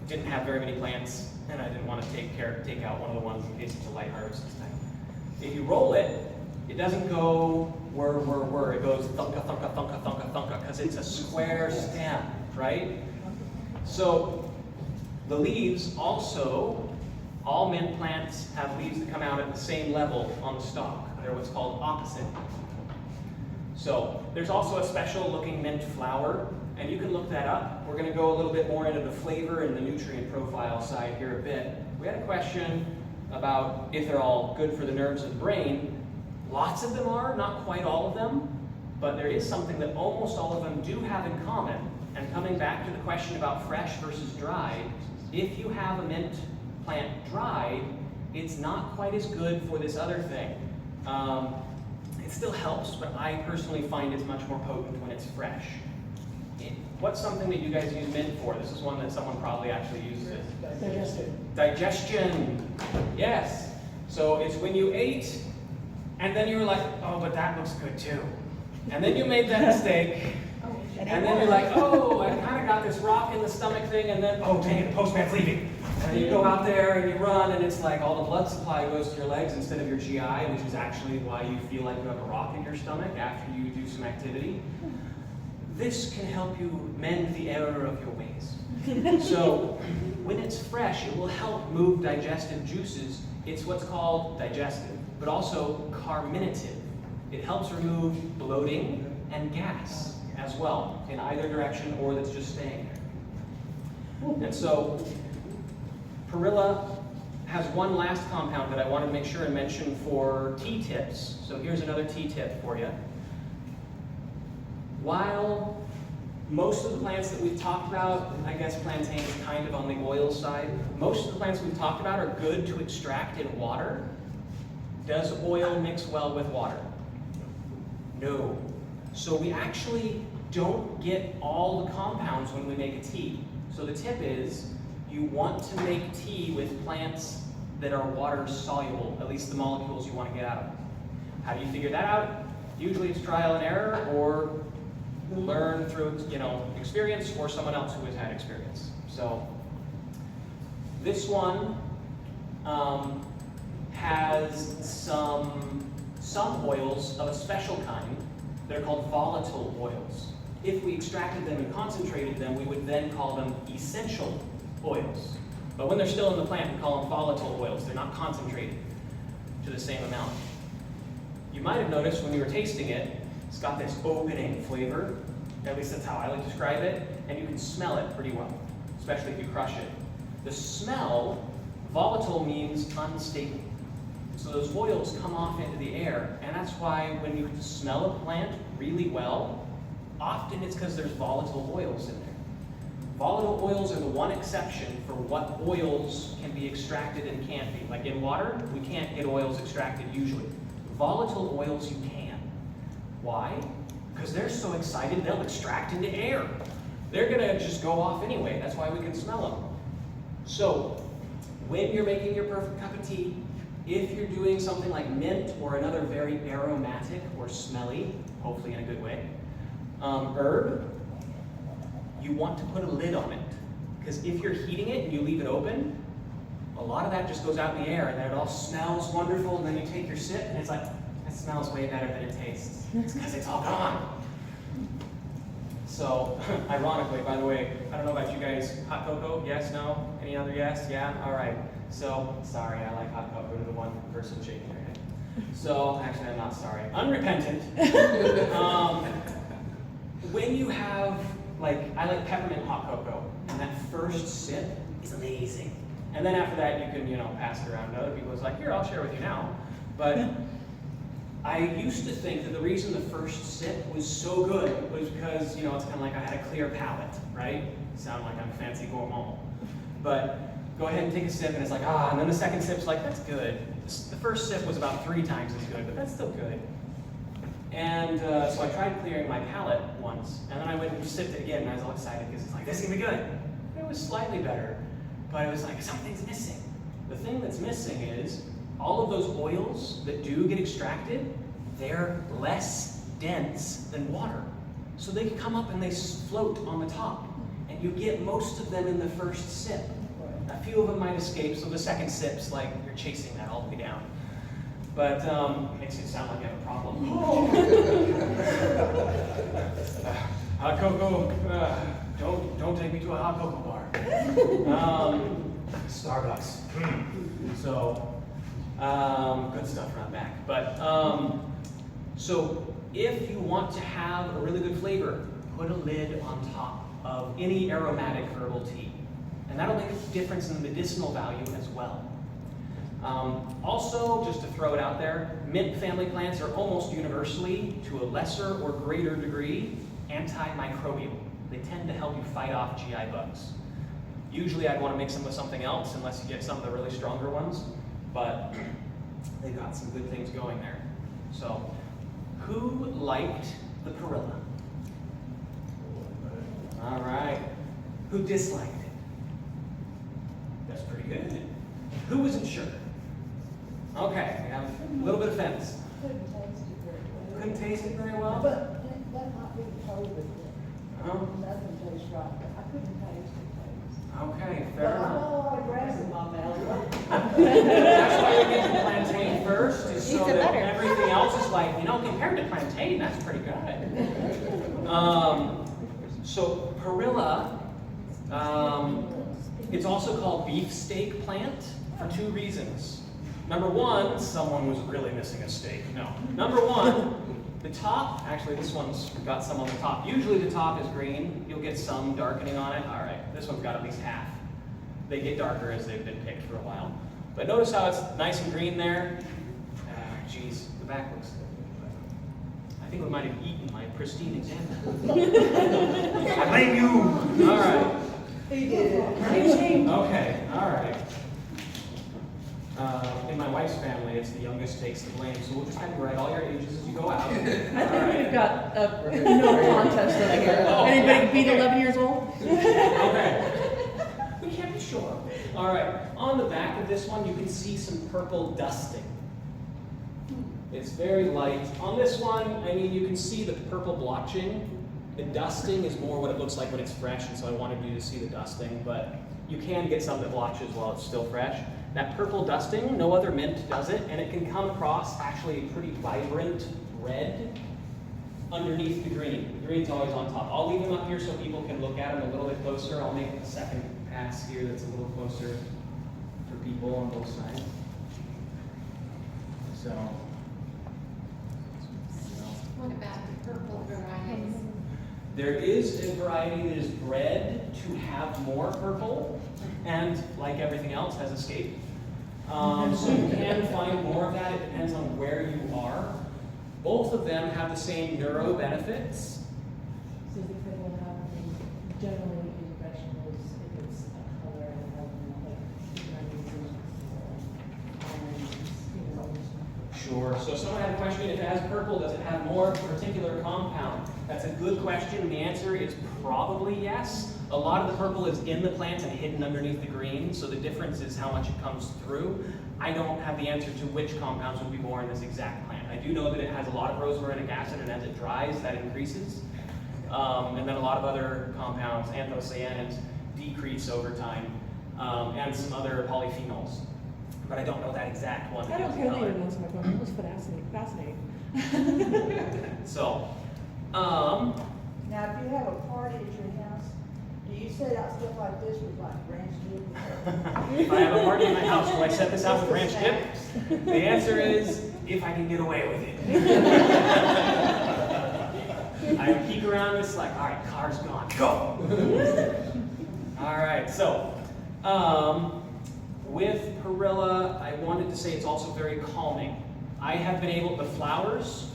Didn't have very many plants, and I didn't want to take out one of the ones in case it's a light harvest this time. If you roll it, it doesn't go whir, whir, whir. It goes thunka, thunka, thunka, thunka, thunka, because it's a square stem, right? So the leaves also All mint plants have leaves that come out at the same level on the stalk. They're what's called opposite. So there's also a special looking mint flower, and you can look that up. We're going to go a little bit more into the flavor and the nutrient profile side here a bit. We had a question about if they're all good for the nerves of the brain. Lots of them are, not quite all of them, but there is something that almost all of them do have in common. And coming back to the question about fresh versus dried, if you have a mint plant dried, it's not quite as good for this other thing. It still helps, but I personally find it's much more potent when it's fresh. What's something that you guys use mint for? This is one that someone probably actually uses it. Digestion. Yes. So it's when you ate, and then you were like, oh, but that looks good too. And then you made that mistake, and then you're like, oh, I kind of got this rock in the stomach thing, and then, oh, dang it, the postman's leaving. And you go out there and you run, and it's like all the blood supply goes to your legs instead of your GI, which is actually why you feel like you have a rock in your stomach after you do some activity. This can help you mend the error of your ways. So when it's fresh, it will help move digestive juices. It's what's called digestive, but also carminative. It helps remove bloating and gas as well, in either direction or that's just staying there. And so Perilla has one last compound that I wanted to make sure and mention for tea tips. So here's another tea tip for you. While most of the plants that we've talked about, I guess plantain is kind of on the oil side, most of the plants we've talked about are good to extract in water. Does oil mix well with water? No. So we actually don't get all the compounds when we make a tea. So the tip is, you want to make tea with plants that are water soluble, at least the molecules you want to get out of them. How do you figure that out? Usually it's trial and error, or learn through experience, or someone else who has had experience. So this one has some oils of a special kind. They're called volatile oils. If we extracted them and concentrated them, we would then call them essential oils. But when they're still in the plant, we call them volatile oils. They're not concentrated to the same amount. You might have noticed when you were tasting it, it's got this opening flavor. At least that's how I like to describe it. And you can smell it pretty well, especially if you crush it. The smell, volatile means unstable. So those oils come off into the air, and that's why when you smell a plant really well, often it's because there's volatile oils in there. Volatile oils are the one exception for what oils can be extracted and can't be. Like in water, we can't get oils extracted usually. Volatile oils you can. Why? Because they're so excited they'll extract into air. They're gonna just go off anyway. That's why we can smell them. So when you're making your perfect cup of tea, if you're doing something like mint or another very aromatic or smelly, hopefully in a good way, herb, you want to put a lid on it. Because if you're heating it and you leave it open, a lot of that just goes out in the air, and then it all smells wonderful, and then you take your sip and it's like, that smells way better than it tastes. It's because it's all gone. So, ironically, by the way, I don't know about you guys, hot cocoa, yes, no? Any other yes? Yeah? All right. So, sorry, I like hot cocoa to the one person shaking their head. So, actually, I'm not sorry. Unrepentant. When you have, I like peppermint hot cocoa, and that first sip is amazing. And then after that, you can, pass it around to other people. It's like, here, I'll share with you now. But I used to think that the reason the first sip was so good was because, it's kind of like I had a clear palate, right? Sound like I'm a fancy gourmand. But go ahead and take a sip, and it's like, and then the second sip's like, that's good. The first sip was about 3 times as good, but that's still good. And so I tried clearing my palate once, and then I went and sipped it again, and I was all excited because it's like, this is gonna be good. And it was slightly better, but it was like, something's missing. The thing that's missing is all of those oils that do get extracted, they're less dense than water. So they can come up and they float on the top, and you get most of them in the first sip. A few of them might escape, so the second sip's like you're chasing that all the way down. But makes it sound like you have a problem. Hot cocoa, don't take me to a hot cocoa bar. Starbucks. So, good stuff around back. But, so if you want to have a really good flavor, put a lid on top of any aromatic herbal tea. And that'll make a difference in the medicinal value as well. Also, just to throw it out there, mint family plants are almost universally, to a lesser or greater degree, antimicrobial. They tend to help you fight off GI bugs. Usually I'd want to mix them with something else unless you get some of the really stronger ones, but they've got some good things going there. So, who liked the perilla? All right. Who disliked it? That's pretty good. Who wasn't sure? Okay, we have a little bit of fence. Couldn't taste it very well. Couldn't taste it very well? But that might be COVID thing. Oh, Nothing tastes right, but I couldn't taste it. okay, But fair I enough. got a lot of grass in my mouth. That's why we get the plantain first, is so Eats it that better. everything else is like, compared to plantain, that's pretty good. So perilla, it's also called beefsteak plant for two reasons. Number one, someone was really missing a steak. No. Number one, the top, actually this one's got some on the top. Usually the top is green. You'll get some darkening on it. All right, this one's got at least half. They get darker as they've been picked for a while. But notice how it's nice and green there. Geez, the back looks good. I think we might have eaten my pristine example. I blame you. All right. He did it. Okay, all right. In my wife's family, it's the youngest takes the blame, so we'll just have you write all your ages as you go out. I think we've got a no contest over here. Oh, Anybody yeah, beat okay. 11 years old? Okay. We can't be sure. All right, on the back of this one, you can see some purple dusting. It's very light. On this one, I mean, you can see the purple blotching. The dusting is more what it looks like when it's fresh, and so I wanted you to see the dusting, but you can get some that blotches while it's still fresh. That purple dusting, no other mint does it, and it can come across actually a pretty vibrant red underneath the green. The green's always on top. I'll leave them up here so people can look at them a little bit closer. I'll make a second pass here that's a little closer for people on both sides. So. What about the purple varieties? There is a variety that is bred to have more purple, and like everything else, has escaped. So you can find more of that. It depends on where you are. Both of them have the same neuro benefits. So the purple have generally in vegetables, if it's a color and Sure. So someone had a question, if it has purple, does it have more particular compound? That's a good question. The answer is probably yes. A lot of the purple is in the plant and hidden underneath the green, so the difference is how much it comes through. I don't have the answer to which compounds would be more in this exact plant. I do know that it has a lot of rosmarinic acid, and as it dries, that increases. And then a lot of other compounds, anthocyanins, decrease over time, and some other polyphenols. But I don't know that exact one. I don't care that you didn't answer my question. It was fascinating. So, Now, if you have a party at your house, do you set out stuff like this with like ranch dip? if I have a party in my house, do I set this out with ranch dip? The answer is, if I can get away with it. I peek around, it's like, all right, car's gone, go! All right, so, with perilla, I wanted to say it's also very calming. I have been able, the flowers,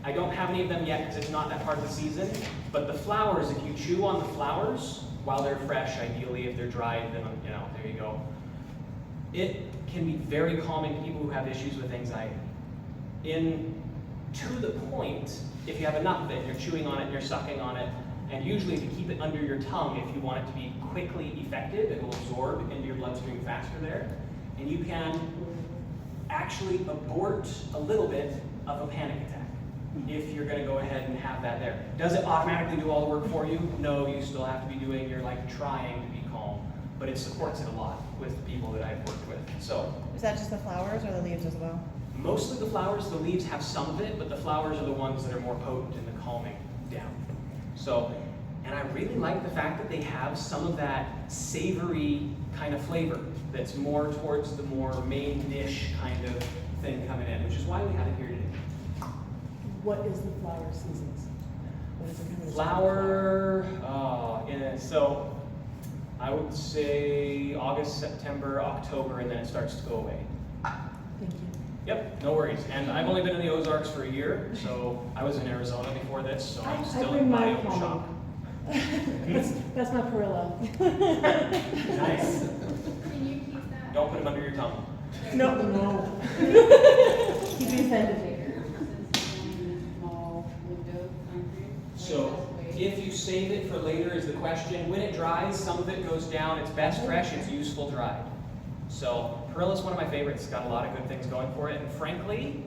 I don't have any of them yet because it's not that part of the season, but the flowers, if you chew on the flowers while they're fresh, ideally, if they're dried, then, there you go. It can be very calming to people who have issues with anxiety. To the point, if you have enough of it, you're chewing on it, you're sucking on it, and usually if you keep it under your tongue, if you want it to be quickly effective, it will absorb into your bloodstream faster there, and you can actually abort a little bit of a panic attack if you're going to go ahead and have that there. Does it automatically do all the work for you? No, you still have to be doing, you're like trying to be calm, but it supports it a lot with the people that I've worked with. So, Is that just the flowers or the leaves as well? mostly the flowers, the leaves have some of it, but the flowers are the ones that are more potent in the calming down. So, and I really like the fact that they have some of that savory kind of flavor. that's more towards the more main dish kind of thing coming in, which is why we have it here today. What is the flower seasons? When is it coming? So I would say August, September, October, and then it starts to go away. Thank you. Yep, no worries. And I've only been in the Ozarks for a year, so I was in Arizona before this, so I'm still in my own shop. That's my Perilla. Nice. Can you keep that? Don't put them under your tongue. No. He'd be offended. So if you save it for later is the question. When it dries, some of it goes down. It's best fresh, it's useful dried. So Perilla is one of my favorites. It's got a lot of good things going for it. And frankly,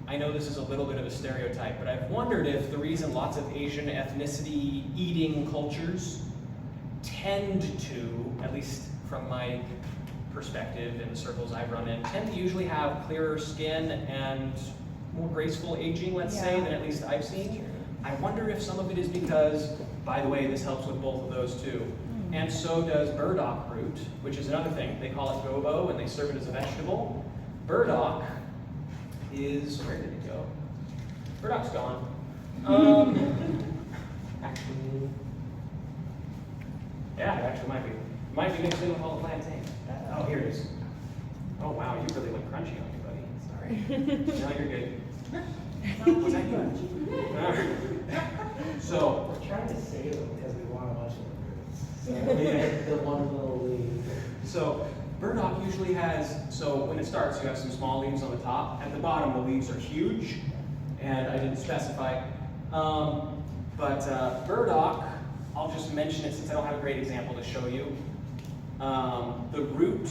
I know this is a little bit of a stereotype, but I've wondered if the reason lots of Asian ethnicity eating cultures tend to, at least from my perspective in the circles I've run in, tend to usually have clearer skin and more graceful aging, let's say, than at least I've seen. I wonder if some of it is because, by the way, this helps with both of those too. And so does burdock root, which is another thing. They call it gobo and they serve it as a vegetable. Burdock is, where did it go? Burdock's gone. Actually, yeah, it actually might be. Might be mixed in with all the plantain. Oh, here it is. Oh wow, you really went crunchy on me, buddy. Sorry. No, you're good. Was that good? So, We're trying to save them because we want a bunch of the roots. So yeah. the one little leaf. So burdock usually has, so when it starts, you have some small leaves on the top. At the bottom, the leaves are huge, and I didn't specify. Burdock, I'll just mention it since I don't have a great example to show you. The root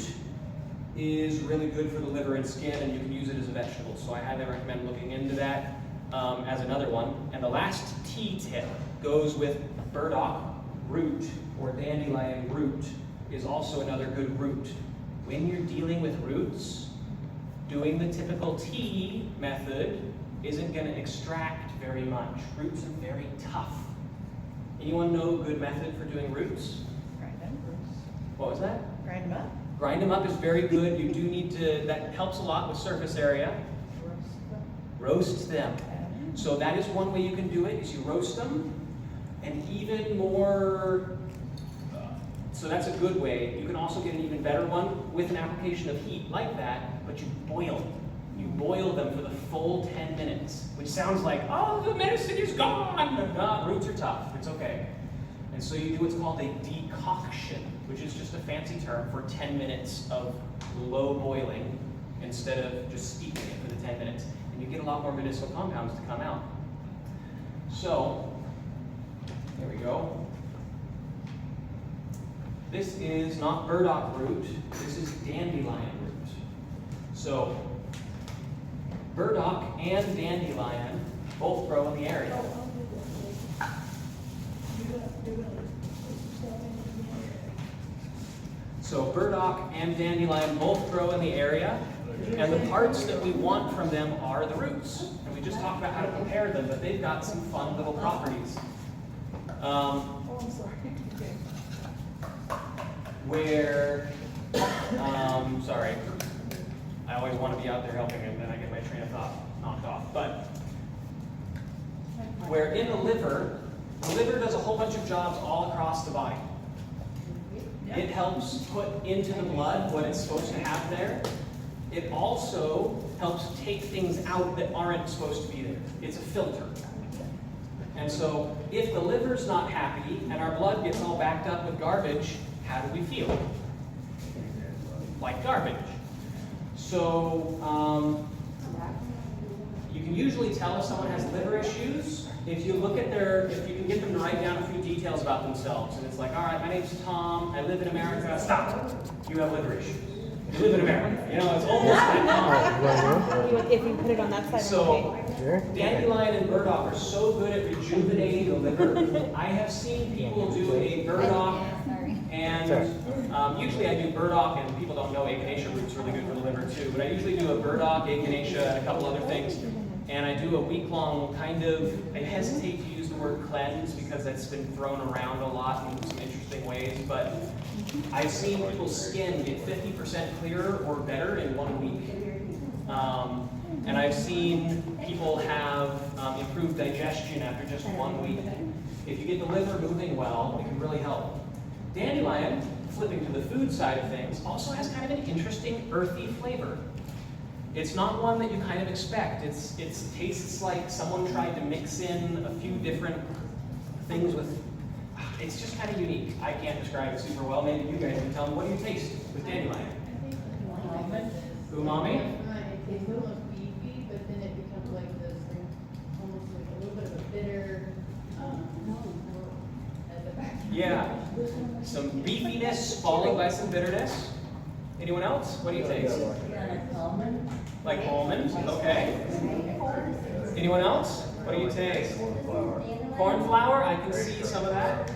is really good for the liver and skin, and you can use it as a vegetable. So I highly recommend looking into that as another one. And the last tea tip goes with burdock root or dandelion root is also another good root. When you're dealing with roots, doing the typical tea method isn't going to extract very much. Roots are very tough. Anyone know a good method for doing roots? Grind them. What was that? Grind them up. Grind them up is very good. You do need to, that helps a lot with surface area. Roast them. So that is one way you can do it, is you roast them. And even more, so that's a good way. You can also get an even better one with an application of heat like that, but you boil them. You boil them for the full 10 minutes, which sounds like, oh, the medicine is gone. No, roots are tough, it's okay. And so you do what's called a decoction, which is just a fancy term for 10 minutes of low boiling instead of just steeping it for the 10 minutes. And you get a lot more medicinal compounds to come out. So, here we go. This is not burdock root, this is dandelion root. So, burdock and dandelion both grow in the area. So burdock and dandelion both grow in the area, and the parts that we want from them are the roots. And we just talked about how to prepare them, but they've got some fun little properties. I'm sorry. Sorry, I always want to be out there helping and then I get my train of thought knocked off. But where in the liver does a whole bunch of jobs all across the body. It helps put into the blood what it's supposed to have there. It also helps take things out that aren't supposed to be there. It's a filter. And so if the liver's not happy and our blood gets all backed up with garbage, how do we feel? Like garbage. So you can usually tell if someone has liver issues if you look at if you can get them to write down a few details about themselves. And it's like, all right, my name's Tom, I live in America. Stop. You have liver issues. You live in America. You know, it's almost like Tom. If you put it on that side, So, dandelion and burdock are so good at rejuvenating the liver. I have seen people do a burdock, and usually I do burdock, and people don't know echinacea root's really good for the liver too, but I usually do a burdock, echinacea, and a couple other things. and I do a week-long kind of, I hesitate to use the word cleanse because that's been thrown around a lot in some interesting ways, but I've seen people's skin get 50% clearer or better in 1 week. And I've seen people have improved digestion after just 1 week. If you get the liver moving well, it can really help. Dandelion, flipping to the food side of things, also has kind of an interesting earthy flavor. It's not one that you kind of expect. It tastes like someone tried to mix in a few different things with, it's just kind of unique. I can't describe it super well. Maybe you guys can tell me, what do you taste with dandelion? Umami? It tastes almost beefy, but then it becomes like this, like, almost like a little bit of a bitter, at the back. Yeah. Some beefiness followed by some bitterness. Anyone else? What do you taste? Like almonds? Okay. Anyone else? What do you taste? Corn flour? I can see some of that.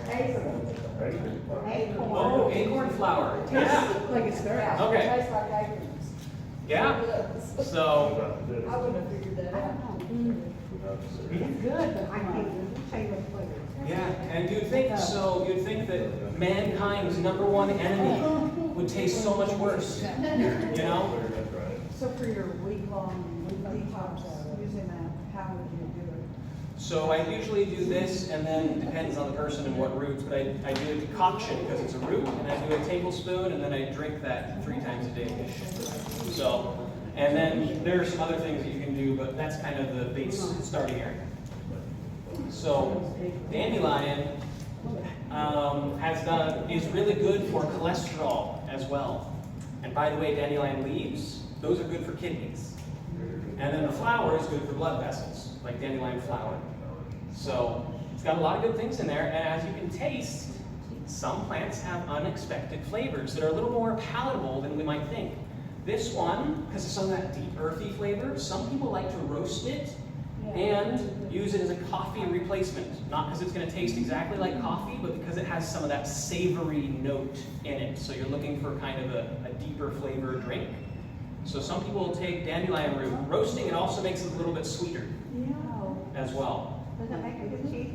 Oh, acorn flour. Yeah. Like it's very. Okay. It tastes like acorns. Yeah. So, I wouldn't have figured that out. It's good, but I can't tell you what flavor. yeah, and you'd think that mankind's #1 enemy would taste so much worse. You know? So for your week-long detox, using that, how would you do it? So I usually do this, and then it depends on the person and what roots, but I do a decoction because it's a root, and I do a tablespoon, and then I drink that 3 times a day. So, and then there are some other things that you can do, but that's kind of the base starting area. So dandelion is really good for cholesterol as well. And by the way, dandelion leaves, those are good for kidneys. And then the flower is good for blood vessels, like dandelion flower. So it's got a lot of good things in there, and as you can taste, some plants have unexpected flavors that are a little more palatable than we might think. This one, because of some of that deep earthy flavor, some people like to roast it and use it as a coffee replacement. Not because it's going to taste exactly like coffee, but because it has some of that savory note in it. So you're looking for kind of a deeper flavor drink. So some people will take dandelion root. Roasting it also makes it a little bit sweeter as well. Does that make a good cheese?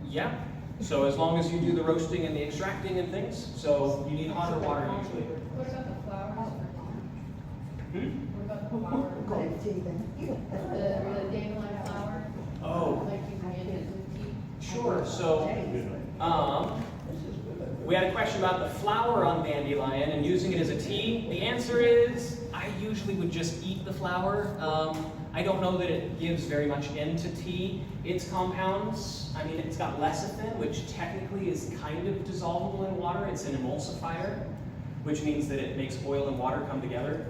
Yeah. So as long as you do the roasting and the extracting and things, so you need hotter water usually. What about the flowers for tea? Hmm? What about the flower? The dandelion flower? Oh, Like you can get it with tea? sure. So, we had a question about the flower on dandelion and using it as a tea. The answer is, I usually would just eat the flower. I don't know that it gives very much into tea. Its compounds, I mean, it's got lecithin, which technically is kind of dissolvable in water. It's an emulsifier, which means that it makes oil and water come together.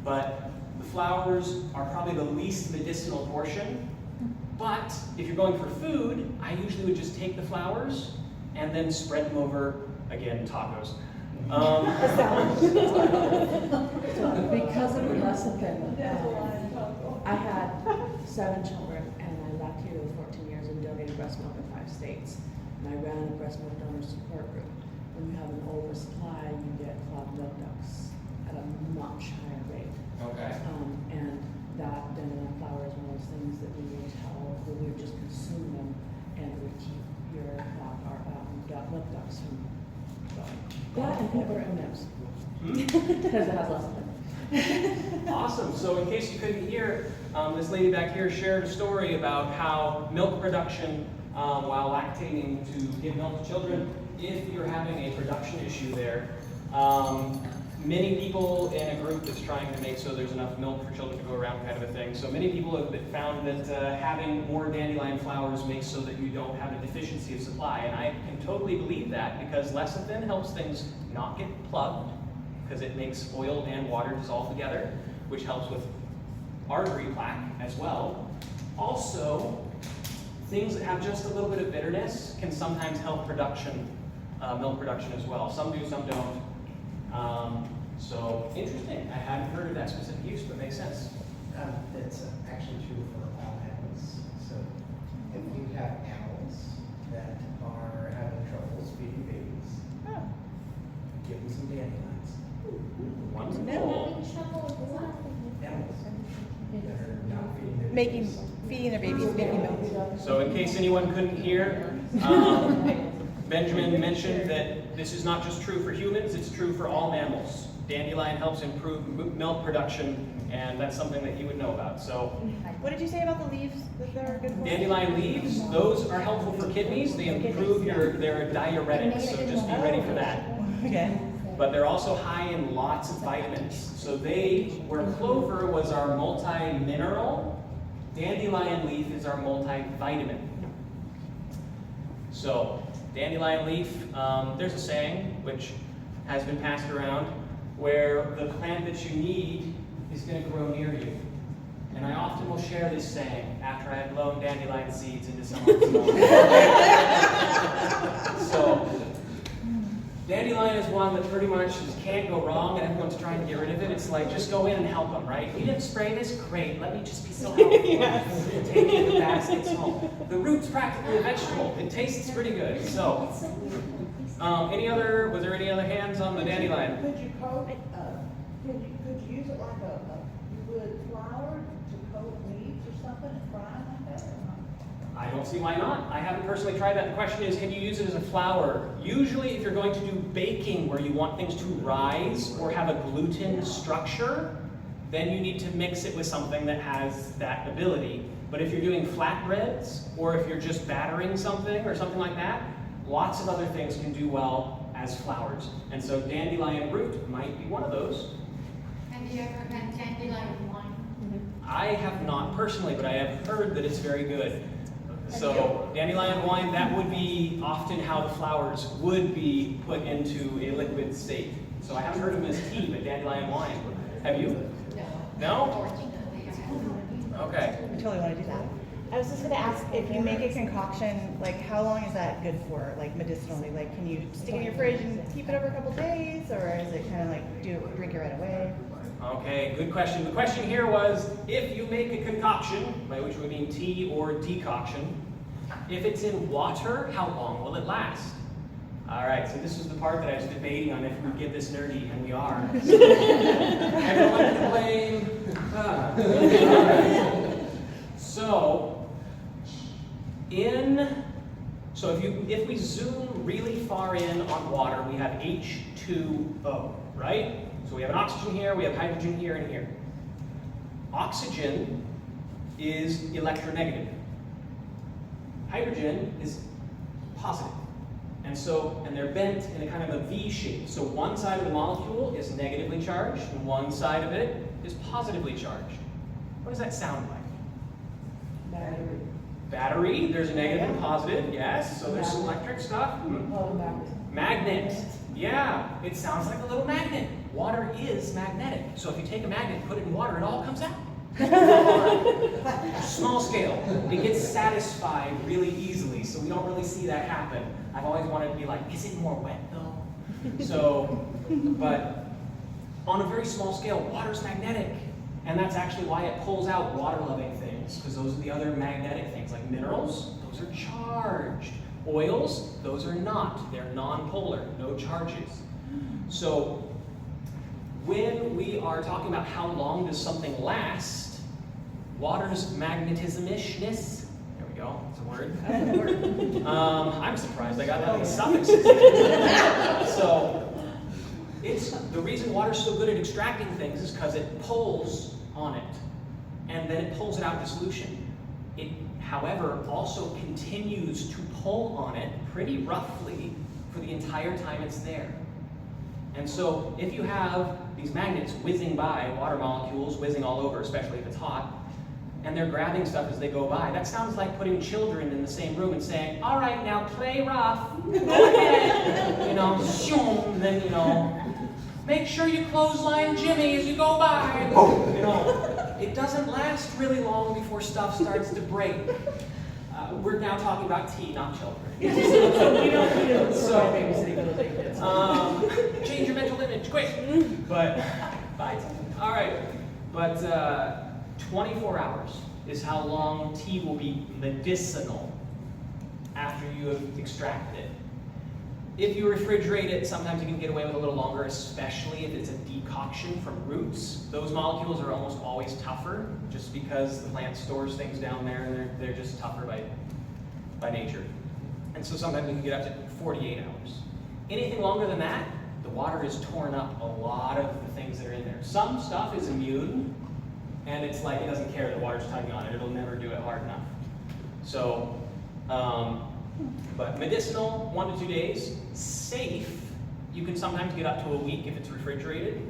But the flowers are probably the least medicinal portion. But if you're going for food, I usually would just take the flowers and then spread them over, again, tacos. Because of the lecithin, I had 7 children, and I lactated with 14 years and donated breast milk in 5 states. And I ran a breast milk donor support group. When you have an oversupply, you get clogged milk ducts at a much higher rate. Okay. And that dandelion flower is one of those things that we would tell when we would just consume them, and it would keep your milk ducts from going. That and peanut butter M&Ms, because it has lecithin. Awesome. So in case you couldn't hear, this lady back here shared a story about how milk production while lactating to give milk to children, if you're having a production issue there, many people in a group that's trying to make so there's enough milk for children to go around kind of a thing. So many people have found that having more dandelion flowers makes so that you don't have a deficiency of supply. And I can totally believe that because lecithin helps things not get plugged because it makes oil and water dissolve together, which helps with artery plaque as well. Also, things that have just a little bit of bitterness can sometimes help production, milk production as well. Some do, some don't. So interesting. I hadn't heard of that specific use, but makes sense. It's actually true for all animals. So if you have animals that are having trouble feeding babies, give them some dandelions. Wonderful. Animals that are feeding their babies, making milk. So in case anyone couldn't hear, Benjamin mentioned that this is not just true for humans, it's true for all mammals. Dandelion helps improve milk production, and that's something that you would know about. So, What did you say about the leaves that they're good for? dandelion leaves, those are helpful for kidneys. They improve their diuretics, so just be ready for that. Okay. But they're also high in lots of vitamins. So where clover was our multi-mineral, dandelion leaf is our multivitamin. So, dandelion leaf, there's a saying, which has been passed around, where the plant that you need is going to grow near you. And I often will share this saying after I have blown dandelion seeds into someone's lawn. So, dandelion is one that pretty much just can't go wrong, and everyone's trying to get rid of it. It's like, just go in and help them, right? You didn't spray this? Great, let me just be so helpful. Take it in the baskets home. The root's practically a vegetable. It tastes pretty good. So, was there any other hands on the dandelion? Could you coat, could you use it like you would flour to coat leaves or something and fry them like that or not? I don't see why not. I haven't personally tried that. The question is, can you use it as a flour? Usually, if you're going to do baking where you want things to rise or have a gluten structure, then you need to mix it with something that has that ability. But if you're doing flatbreads, or if you're just battering something or something like that, lots of other things can do well as flours. And so dandelion root might be one of those. Have you ever had dandelion wine? I have not personally, but I have heard that it's very good. So dandelion wine, that would be often how the flowers would be put into a liquid state. So I haven't heard of them as tea, but dandelion wine. Have you? No? Unfortunately, I haven't. Okay. I totally want to do that. I was just going to ask, if you make a concoction, like how long is that good for, like medicinally? Like can you stick it in your fridge and keep it over a couple days, or is it kind of like drink it right away? Okay, good question. The question here was, if you make a concoction, by which we mean tea or decoction, if it's in water, how long will it last? All right, so this is the part that I was debating on if we get this nerdy, and we are. Everyone can blame. So if we zoom really far in on water, we have H2O, right? So we have an oxygen here, we have hydrogen here and here. Oxygen is electronegative. Hydrogen is positive. And they're bent in a kind of a V shape. So one side of the molecule is negatively charged, and one side of it is positively charged. What does that sound like? Battery. Battery, there's a negative and positive, yes. So there's some electric stuff. Oh, Magnet, yeah, it sounds like a little magnet. Water is magnetic. So if you take a magnet and put it in water, it all comes out. Small scale. It gets satisfied really easily, so we don't really see that happen. I've always wanted to be like, is it more wet though? So, but on a very small scale, water's magnetic. And that's actually why it pulls out water-loving things, because those are the other magnetic things, like minerals, those are charged. Oils, those are not. They're non-polar, no charges. So when we are talking about how long does something last, water's magnetism-ishness, there we go, that's a word. I'm surprised I got that in the suffixes. So the reason water's so good at extracting things is because it pulls on it, and then it pulls it out in solution. It, however, also continues to pull on it pretty roughly for the entire time it's there. And so if you have these magnets whizzing by, water molecules whizzing all over, especially if it's hot, and they're grabbing stuff as they go by, that sounds like putting children in the same room and saying, all right, now play rough, go ahead, and then, make sure you clothesline Jimmy as you go by. It doesn't last really long before stuff starts to break. We're now talking about tea, not children. Change your mental image, quick. But, all right. But 24 hours is how long tea will be medicinal after you have extracted it. If you refrigerate it, sometimes you can get away with a little longer, especially if it's a decoction from roots. Those molecules are almost always tougher, just because the plant stores things down there, and they're just tougher by nature. And so sometimes you can get up to 48 hours. Anything longer than that, the water is torn up a lot of the things that are in there. Some stuff is immune, and it's like it doesn't care, the water's tugging on it, it'll never do it hard enough. So, but medicinal, 1 to 2 days. Safe, you can sometimes get up to a week if it's refrigerated.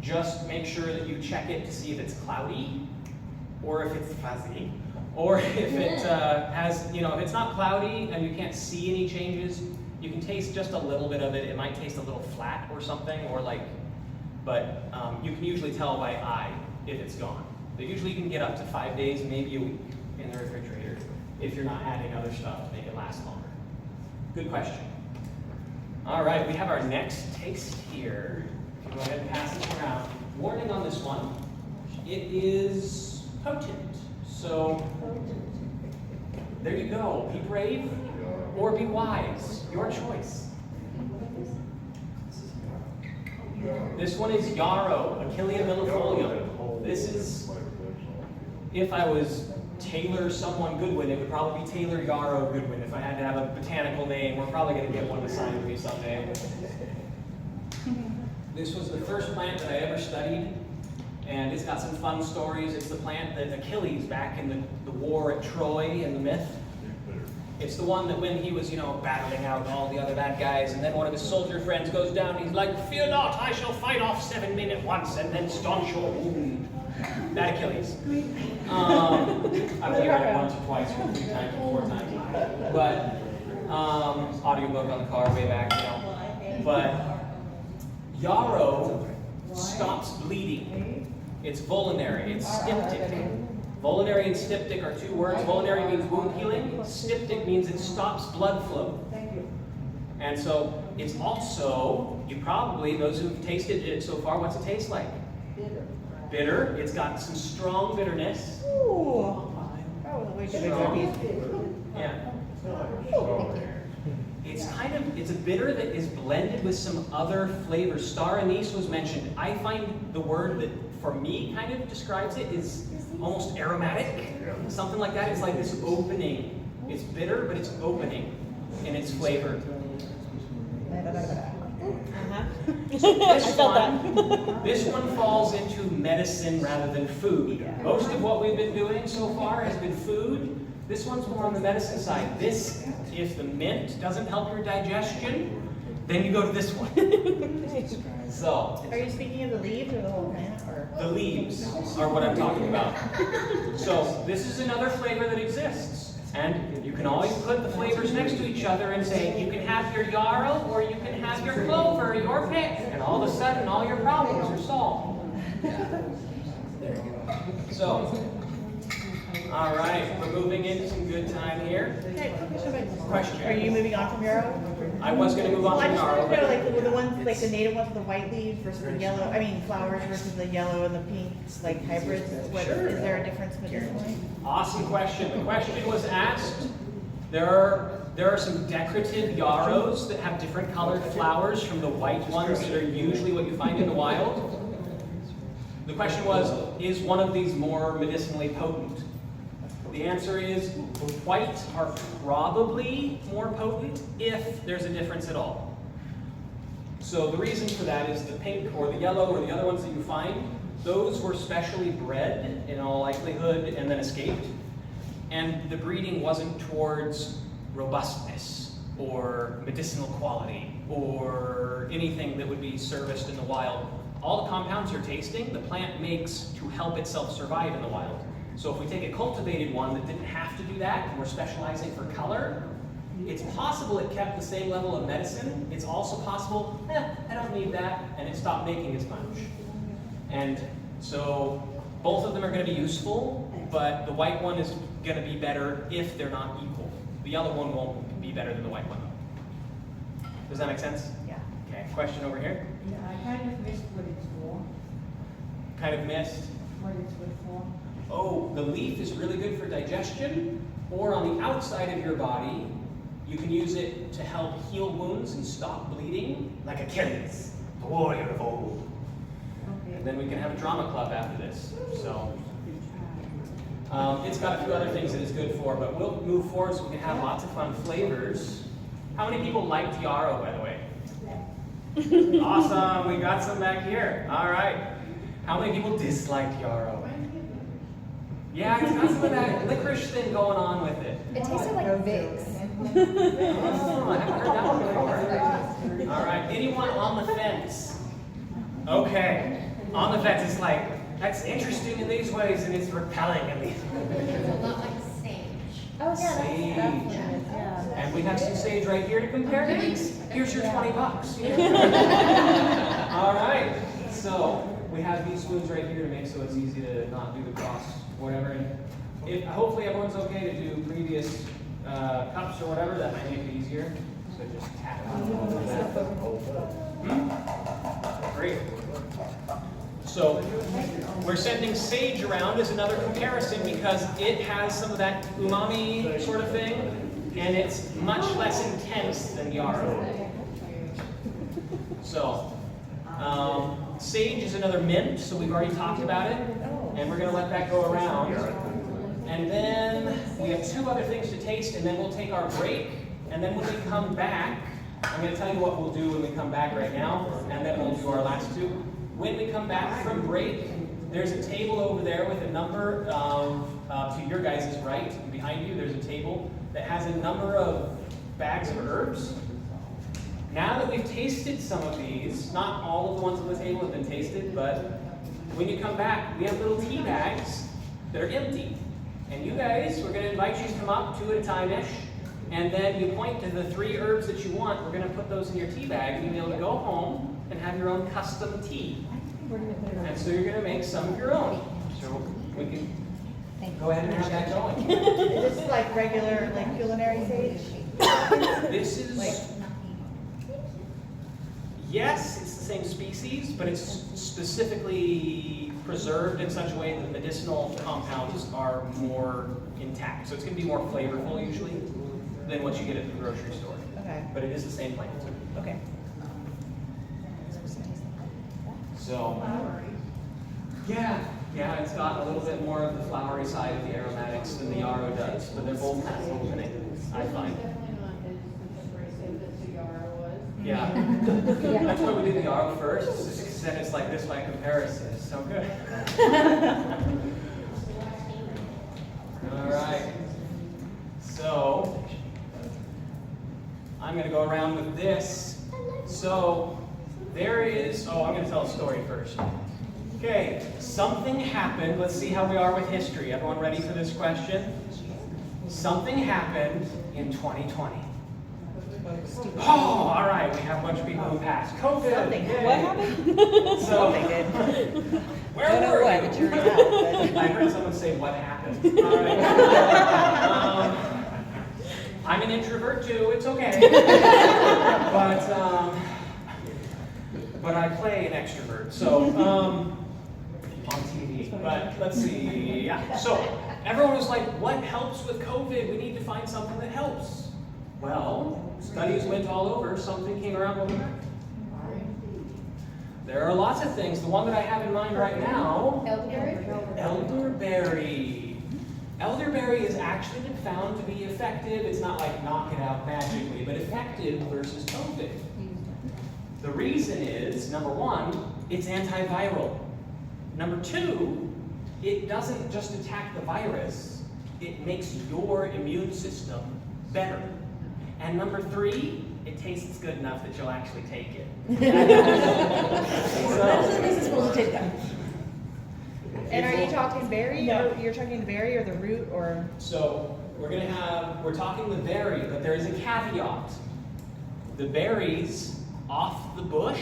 Just make sure that you check it to see if it's cloudy, or if it's fuzzy, or if it has, if it's not cloudy and you can't see any changes, you can taste just a little bit of it. It might taste a little flat or something, but you can usually tell by eye if it's gone. But usually you can get up to 5 days, maybe a week in the refrigerator if you're not adding other stuff to make it last longer. Good question. All right, we have our next taste here. Go ahead and pass it around. Warning on this one, it is potent. So there you go. Be brave or be wise. Your choice. This one is yarrow, Achillea millefolium. This is, if I was Taylor someone Goodwin, it would probably be Taylor Yarrow Goodwin. If I had to have a botanical name, we're probably going to get one assigned to me someday. This was the first plant that I ever studied, and it's got some fun stories. It's the plant that Achilles, back in the war at Troy in the myth, it's the one that when he was, battling out all the other bad guys, and then one of his soldier friends goes down, and he's like, "Fear not, I shall fight off 7 men at once, and then staunch your wound." That Achilles. I've heard it once or twice, or 3 times, or 4 times. But, audiobook on the car way back, But yarrow stops bleeding. It's vulnerary, it's styptic. Vulnerary and styptic are 2 words. Vulnerary means wound healing. Styptic means it stops blood flow. Thank you. And so it's also, those who've tasted it so far, what's it taste like? Bitter. Bitter. It's got some strong bitterness. Ooh. That was a way too big for a piece. Yeah. It's a bitter that is blended with some other flavors. Star anise was mentioned. I find the word that, for me, kind of describes it is almost aromatic. Something like that. It's like this opening. It's bitter, but it's opening in its flavor. This one falls into medicine rather than food. Most of what we've been doing so far has been food. This one's more on the medicine side. This, if the mint doesn't help your digestion, then you go to this one. So, Are you speaking of the leaves or the whole plant? Or? the leaves are what I'm talking about. So this is another flavor that exists. And you can always put the flavors next to each other and say, you can have your yarrow or you can have your clover, your pick. And all of a sudden, all your problems are solved. So, all right, we're moving into some good time here. Okay, Question. Are you moving on from yarrow? I was going to move on I to just yarrow. want to know, but the ones, like the it's- native ones with the white leaves versus the yellow, flowers versus the yellow and the pink, like hybrids. Sure. Is there a difference medicinally? Awesome question. The question was asked. There are some decorative yarrows that have different colored flowers from the white ones that are usually what you find in the wild. The question was, is one of these more medicinally potent? The answer is white are probably more potent if there's a difference at all. So the reason for that is the pink or the yellow or the other ones that you find, those were specially bred in all likelihood and then escaped. And the breeding wasn't towards robustness or medicinal quality or anything that would be serviced in the wild. All the compounds you're tasting, the plant makes to help itself survive in the wild. So if we take a cultivated one that didn't have to do that, and we're specializing for color, it's possible it kept the same level of medicine. It's also possible, I don't need that, and it stopped making as much. And so both of them are going to be useful, but the white one is going to be better if they're not equal. The yellow one won't be better than the white one. Does that make sense? Yeah. Okay, question over here. Yeah, I kind of missed what it's for, Kind of missed. what it's good for. Oh, the leaf is really good for digestion, or on the outside of your body, You can use it to help heal wounds and stop bleeding, like Achilles, the warrior of old. And then we can have a drama club after this. So it's got a few other things that it's good for, but we'll move forward so we can have lots of fun flavors. How many people like Tiaro, by the way? Awesome, we got some back here. All right. How many people dislike Tiaro? Yeah, it's got some of that licorice thing going on with it. It tasted like Vicks. Oh, I haven't heard that one before. All right, anyone on the fence? Okay, on the fence, it's like, that's interesting in these ways and it's repelling in these ways. It's a lot like sage. Oh, yeah, Sage. that's what it is, yeah. And we have some sage right here to compare to these. Here's your $20. All right, so we have these spoons right here to make so it's easy to not do the cross, whatever. And if, hopefully everyone's okay to do previous cups or whatever, that might make it easier. So just tap it on that. Great. So we're sending sage around as another comparison because it has some of that umami sort of thing, and it's much less intense than yarrow. So sage is another mint, so we've already talked about it, and we're going to let that go around. And then we have two other things to taste, and then we'll take our break. And then when we come back, I'm going to tell you what we'll do when we come back right now, and then we'll do our last two. When we come back from break, there's a table over there with a number of, to your guys' right, behind you, there's a table that has a number of bags of herbs. Now that we've tasted some of these, not all of the ones on the table have been tasted, but when you come back, we have little tea bags that are empty. And you guys, we're going to invite you to come up 2 at a time-ish, and then you point to the 3 herbs that you want. We're going to put those in your tea bag, and you'll be able to go home and have your own custom tea. And so you're going to make some of your own. So we can go ahead and have that going. Is this like regular, like culinary sage? This is, yes, it's the same species, but it's specifically preserved in such a way that the medicinal compounds are more intact. So it's going to be more flavorful usually than what you get at the grocery store. Okay. But it is the same plant. Okay. So, yeah, it's got a little bit more of the flowery side of the aromatics than the yarrow does, but they're both kind of opening, I find. Definitely not as abrasive as the yarrow was. Yeah. That's why we do the yarrow first, because then it's like this by comparison. It's so good. All right. So, I'm going to go around with this. So, there is, I'm going to tell a story first. Okay, something happened. Let's see how we are with history. Everyone ready for this question? Something happened in 2020. Oh, all right, we have a bunch of people who passed. COVID. Something. Yay. What happened? So, Something did. where Don't know were what, you? the jury's out, but- I heard someone say, what happened? All right. I'm an introvert too, it's okay. But I play an extrovert, so, on TV. But let's see, yeah. So, everyone was like, what helps with COVID? We need to find something that helps. Well, studies went all over, something came around overnight. There are lots of things. The one that I have in mind right now, elderberry. Elderberry has actually been found to be effective. It's not like knock it out magically, but effective versus COVID. The reason is, number one, it's antiviral. Number two, it doesn't just attack the virus, it makes your immune system better. And number three, it tastes good enough that you'll actually take it. And are you talking berry? No. Or you're talking the berry or the root or? So we're talking the berry, but there is a caveat. The berries off the bush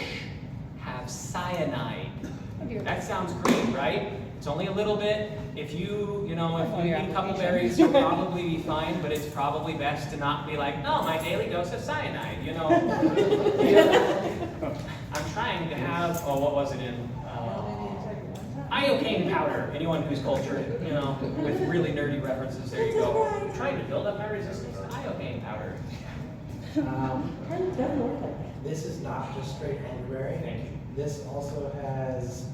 have cyanide. That sounds great, right? It's only a little bit. If you eat a couple berries, you'll probably be fine, but it's probably best to not be like, oh, my daily dose of cyanide, I'm trying to have, what was it in? Iocane powder. Anyone who's cultured, with really nerdy references, there you go. I'm trying to build up my resistance to iocane powder. It doesn't look like that. This is not just straight elderberry. Thank you. This also has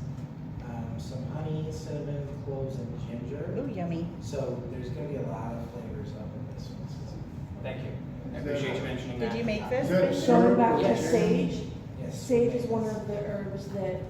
some honey, cinnamon, cloves, and ginger. Ooh, yummy. So there's going to be a lot of flavors up in this one. Thank you. I appreciate you mentioning that. Did you make this? Good. Benjamin? Going back to Yes. sage, Yes. sage is one of the herbs that,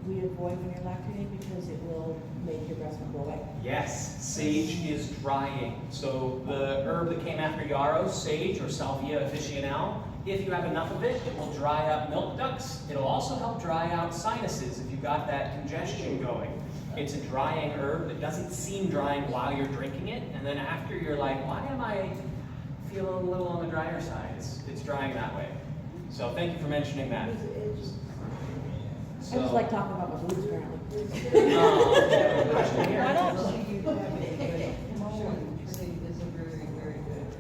we avoid when you're lactating because it will make your breast milk go away. Yes, sage is drying. So the herb that came after yarrow, sage or Salvia officinale, if you have enough of it, it will dry up milk ducts. It'll also help dry out sinuses if you've got that congestion going. It's a drying herb that doesn't seem drying while you're drinking it, and then after you're like, why am I feeling a little on the drier side? It's drying that way. So thank you for mentioning that. I just like talking about my boobs apparently. Question here. Why not? Mullen is a very, very good.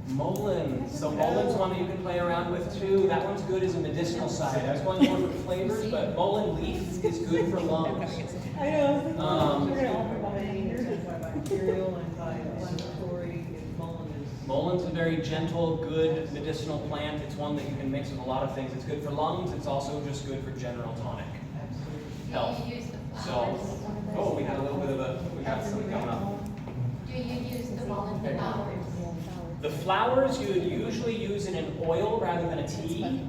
Mullein. So mullei's one that you can play around with too. That one's good as a medicinal side. I was going more for flavors, but mullein leaf is good for lungs. I know. Antibacterial, anti-inflammatory, and mullen is. Mullei's a very gentle, good medicinal plant. It's one that you can mix with a lot of things. It's good for lungs. It's also just good for general tonic health. Do you use the So, flowers? we got a little bit of we got something coming up. Do you use the mullein flowers? The flowers you would usually use in an oil rather than a tea.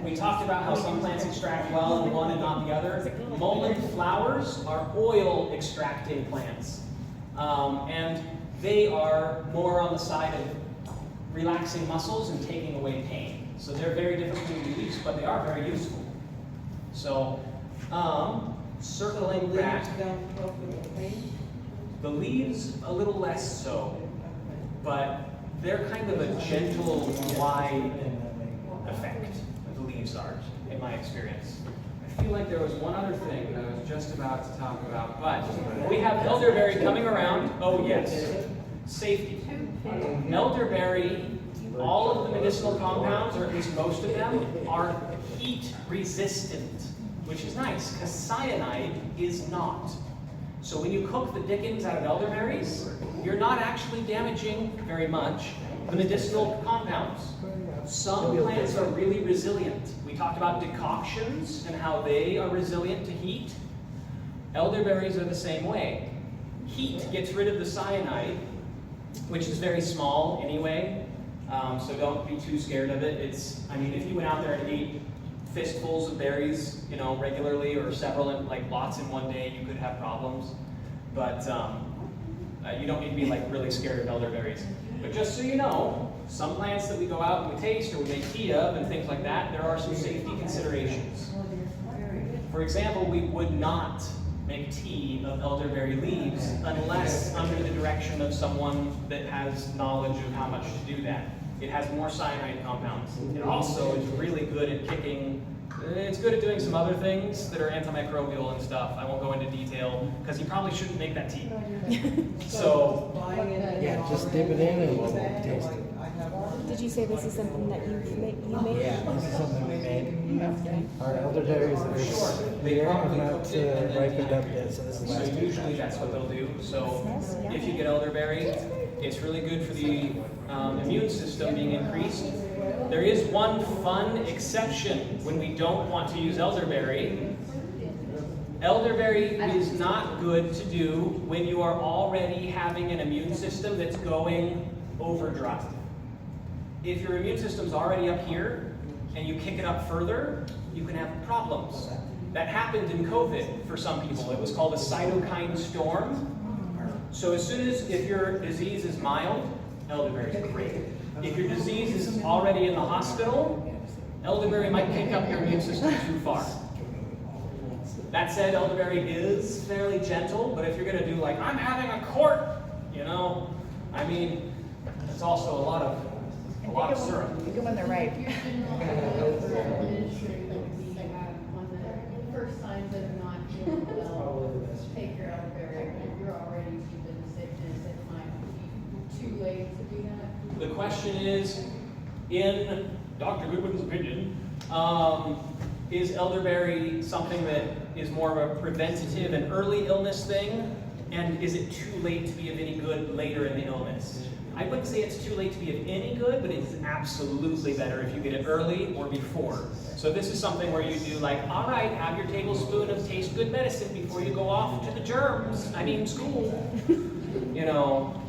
We talked about how some plants extract well in one and not the other. Mullein flowers are oil extracting plants. And they are more on the side of relaxing muscles and taking away pain. So they're very difficult to use, but they are very useful. So, circling back, Don't help with the pain. the leaves a little less so, but they're kind of a gentle, wide effect. The leaves are, in my experience. I feel like there was one other thing that I was just about to talk about, but we have elderberry coming around. Oh yes, safety. Elderberry, all of the medicinal compounds, or at least most of them, are heat resistant, which is nice because cyanide is not. So when you cook the dickens out of elderberries, you're not actually damaging very much the medicinal compounds. Some plants are really resilient. We talked about decoctions and how they are resilient to heat. Elderberries are the same way. Heat gets rid of the cyanide, which is very small anyway, so don't be too scared of it. I mean, if you went out there and ate fistfuls of berries, regularly, or several, like lots in one day, you could have problems. But you don't need to be like really scared of elderberries. But just so you know, some plants that we go out and we taste or we make tea of and things like that, there are some safety considerations. For example, we would not make tea of elderberry leaves unless under the direction of someone that has knowledge of how much to do that. It has more cyanide compounds. It also is really good at kicking. It's good at doing some other things that are antimicrobial and stuff. I won't go into detail because you probably shouldn't make that tea. So, Yeah, just dip it in and we'll taste it. Did you say this is something that you made? Yeah, this is something we made. Our elderberries Sure. are They here, probably not cooked it and then ripened up yet, so this is so last week. usually that's what they'll do. So if you get elderberry, it's really good for the immune system being increased. There is one fun exception when we don't want to use elderberry. Elderberry is not good to do when you are already having an immune system that's going overdrive. If your immune system's already up here and you kick it up further, you can have problems. That happened in COVID for some people. It was called a cytokine storm. So as soon as, if your disease is mild, elderberry is great. If your disease is already in the hospital, elderberry might kick up your immune system too far. That said, elderberry is fairly gentle, but if you're gonna do like, I'm having a quart, I mean, it's also a lot of syrup. Pick them when they're ripe. Your general administrative would be on the first signs of not feeling well, take your elderberry. If you're already deep in sickness, it might be too late to do that. The question is, in Dr. Goodwin's opinion, is elderberry something that is more of a preventative and early illness thing? And is it too late to be of any good later in the illness? I wouldn't say it's too late to be of any good, but it's absolutely better if you get it early or before. So this is something where you do like, all right, have your tablespoon of taste good medicine before you go off to the school. You know,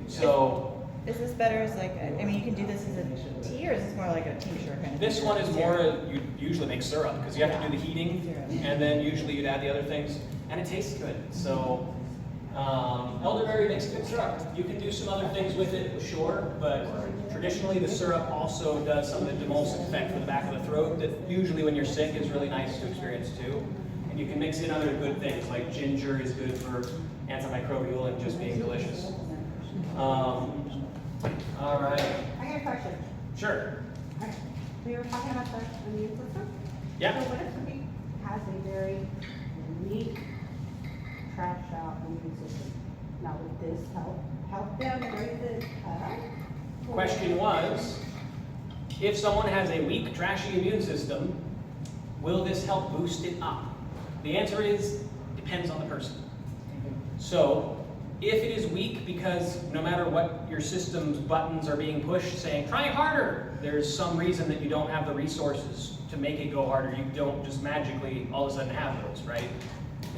so. Is this better as like, I mean, you can do this as a tea, or is this more like a tincture kind of thing? This one is more, you usually make syrup, because you have to do the heating, and then usually you'd add the other things, and it tastes good. So, elderberry makes good syrup. You can do some other things with it, sure, but traditionally the syrup also does some of the demulcent effect for the back of the throat that usually when you're sick is really nice to experience too. And you can mix in other good things, like ginger is good for antimicrobial and just being delicious. All right. I got a question. Sure. Alright, we were talking about the immune system. Yeah. So what if somebody has a very weak, trashed out immune system? Now would this help them raise it up? Question was, if someone has a weak, trashy immune system, will this help boost it up? The answer is, depends on the person. So, if it is weak because no matter what your system's buttons are being pushed saying, try harder, there's some reason that you don't have the resources to make it go harder. You don't just magically all of a sudden have those, right?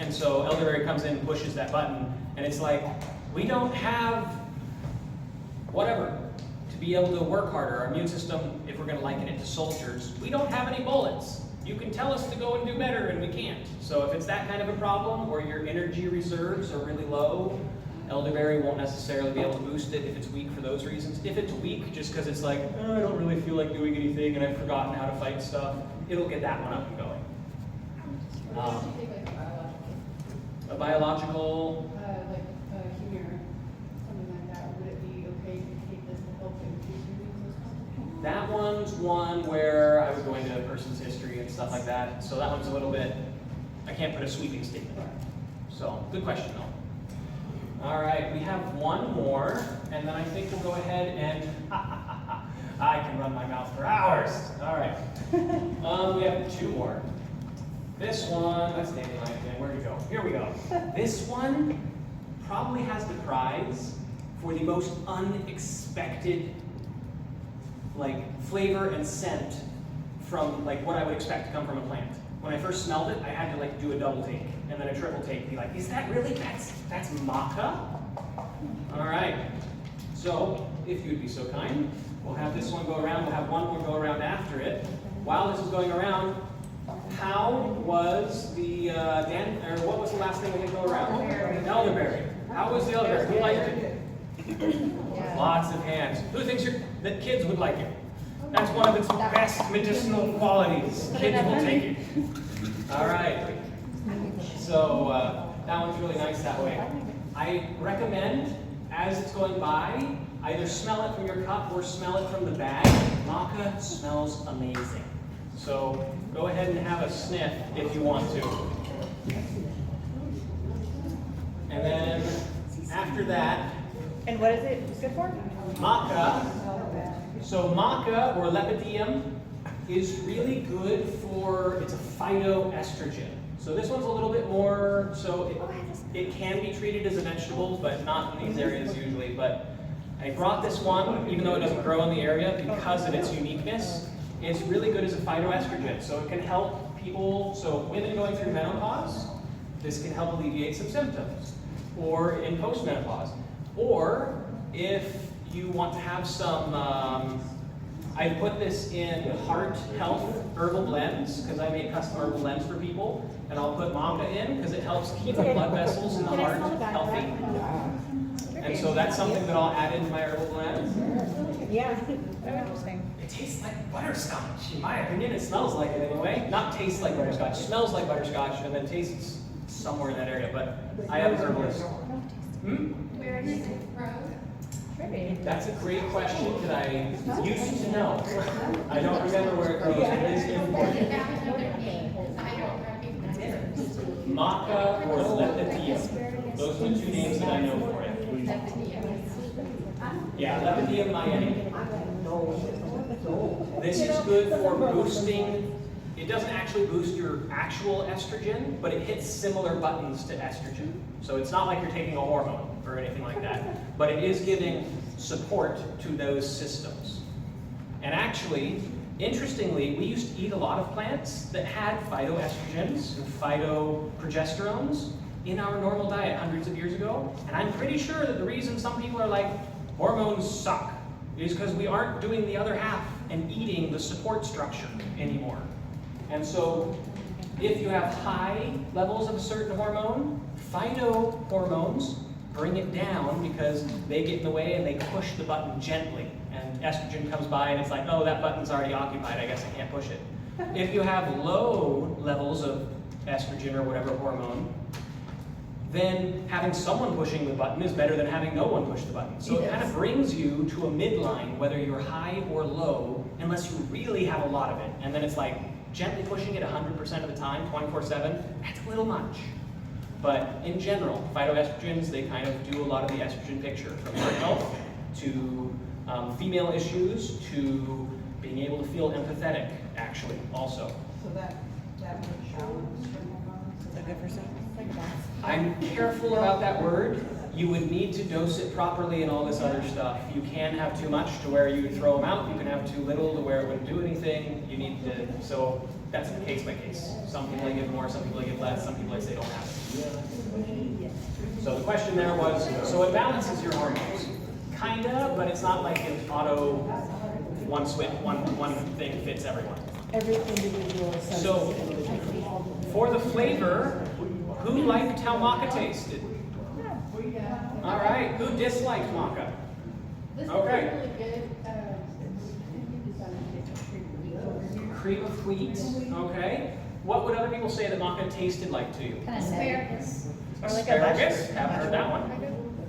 And so elderberry comes in and pushes that button, and it's like, we don't have whatever to be able to work harder. Our immune system, if we're going to liken it to soldiers, we don't have any bullets. You can tell us to go and do better, and we can't. So if it's that kind of a problem, or your energy reserves are really low, elderberry won't necessarily be able to boost it if it's weak for those reasons. If it's weak just because it's like, oh, I don't really feel like doing anything and I've forgotten how to fight stuff, it'll get that one up and going. What do you think, like A biological? biological, Like humor, something like that, would it be okay to take this to help increase your immune system? that one's one where I would go into a person's history and stuff like that. So that one's a little bit, I can't put a sweeping statement on it. So, good question though. All right, we have one more, and then I think we'll go ahead and, I can run my mouth for hours. All right, we have two more. This one, that's David Line again, where'd you go? Here we go. This one probably has the prize for the most unexpected, like, flavor and scent from, like, what I would expect to come from a plant. When I first smelled it, I had to, like, do a double take and then a triple take, be like, is that really, that's maca? All right, so if you'd be so kind, we'll have this one go around, we'll have one more go around after it. While this is going around, how was the, what was the last thing we had go around? Elderberry. How was the elderberry? Who liked it? Lots of hands. Who thinks that kids would like it? That's one of its best medicinal qualities. Kids will take it. All right. So that one's really nice that way. I recommend, as it's going by, either smell it from your cup or smell it from the bag. Maca smells amazing. So go ahead and have a sniff if you want to. And then after that, And what is it good for? maca. So maca or lepidolum is really good for, it's a phytoestrogen. So this one's a little bit more, so it can be treated as a vegetable, but not in these areas usually. But I brought this one, even though it doesn't grow in the area, because of its uniqueness. It's really good as a phytoestrogen. So it can help people, so women going through menopause, this can help alleviate some symptoms. Or in postmenopause. Or if you want to have some, I put this in heart health herbal blends, because I make custom herbal blends for people. And I'll put maca in, because it helps keep the blood vessels in the heart healthy. And so that's something that I'll add into my herbal blend. Yeah. Oh, interesting. It tastes like butterscotch, in my opinion. It smells like it anyway. Not tastes like butterscotch, smells like butterscotch, and then tastes somewhere in that area. But I am a herbalist. Where is it grown? That's a great question that I used to know. I don't remember where it grows. It is important. It has another name, I don't recognize it. Maca or lepidolum. Those are the two names that I know for it. Yeah, lepidolum miami. This is good for boosting It doesn't actually boost your actual estrogen, but it hits similar buttons to estrogen. So it's not like you're taking a hormone or anything like that, but it is giving support to those systems. And actually, interestingly, we used to eat a lot of plants that had phytoestrogens and phytoprogesterones in our normal diet hundreds of years ago. And I'm pretty sure that the reason some people are like, hormones suck, is because we aren't doing the other half and eating the support structure anymore. And so, if you have high levels of a certain hormone, phytohormones bring it down because they get in the way and they push the button gently. And estrogen comes by and it's like, oh, that button's already occupied, I guess I can't push it. If you have low levels of estrogen or whatever hormone, then having someone pushing the button is better than having no one push the button. So it kind of brings you to a midline, whether you're high or low, unless you really have a lot of it. And then it's like gently pushing it 100% of the time, 24/7, that's a little much. But in general, phytoestrogens, they kind of do a lot of the estrogen picture, from heart health to female issues to being able to feel empathetic, actually, also. So that would show. Is that good for some? Like a box? I'm careful about that word. You would need to dose it properly and all this other stuff. You can have too much to where you throw them out. You can have too little to where it wouldn't do anything. You need to, so that's case by case. Some people I give more, some people I give less, some people I say don't have it. So the question there was, so it balances your hormones. Kinda, but it's not like an auto, one switch, one thing fits everyone. Every individual. So, for the flavor, who liked how maca tasted? All right, who disliked maca? This is Okay. really good, Cream of wheat, okay. What would other people say that maca tasted like to you? Asparagus. Or like a Asparagus, mushroom. haven't heard that one.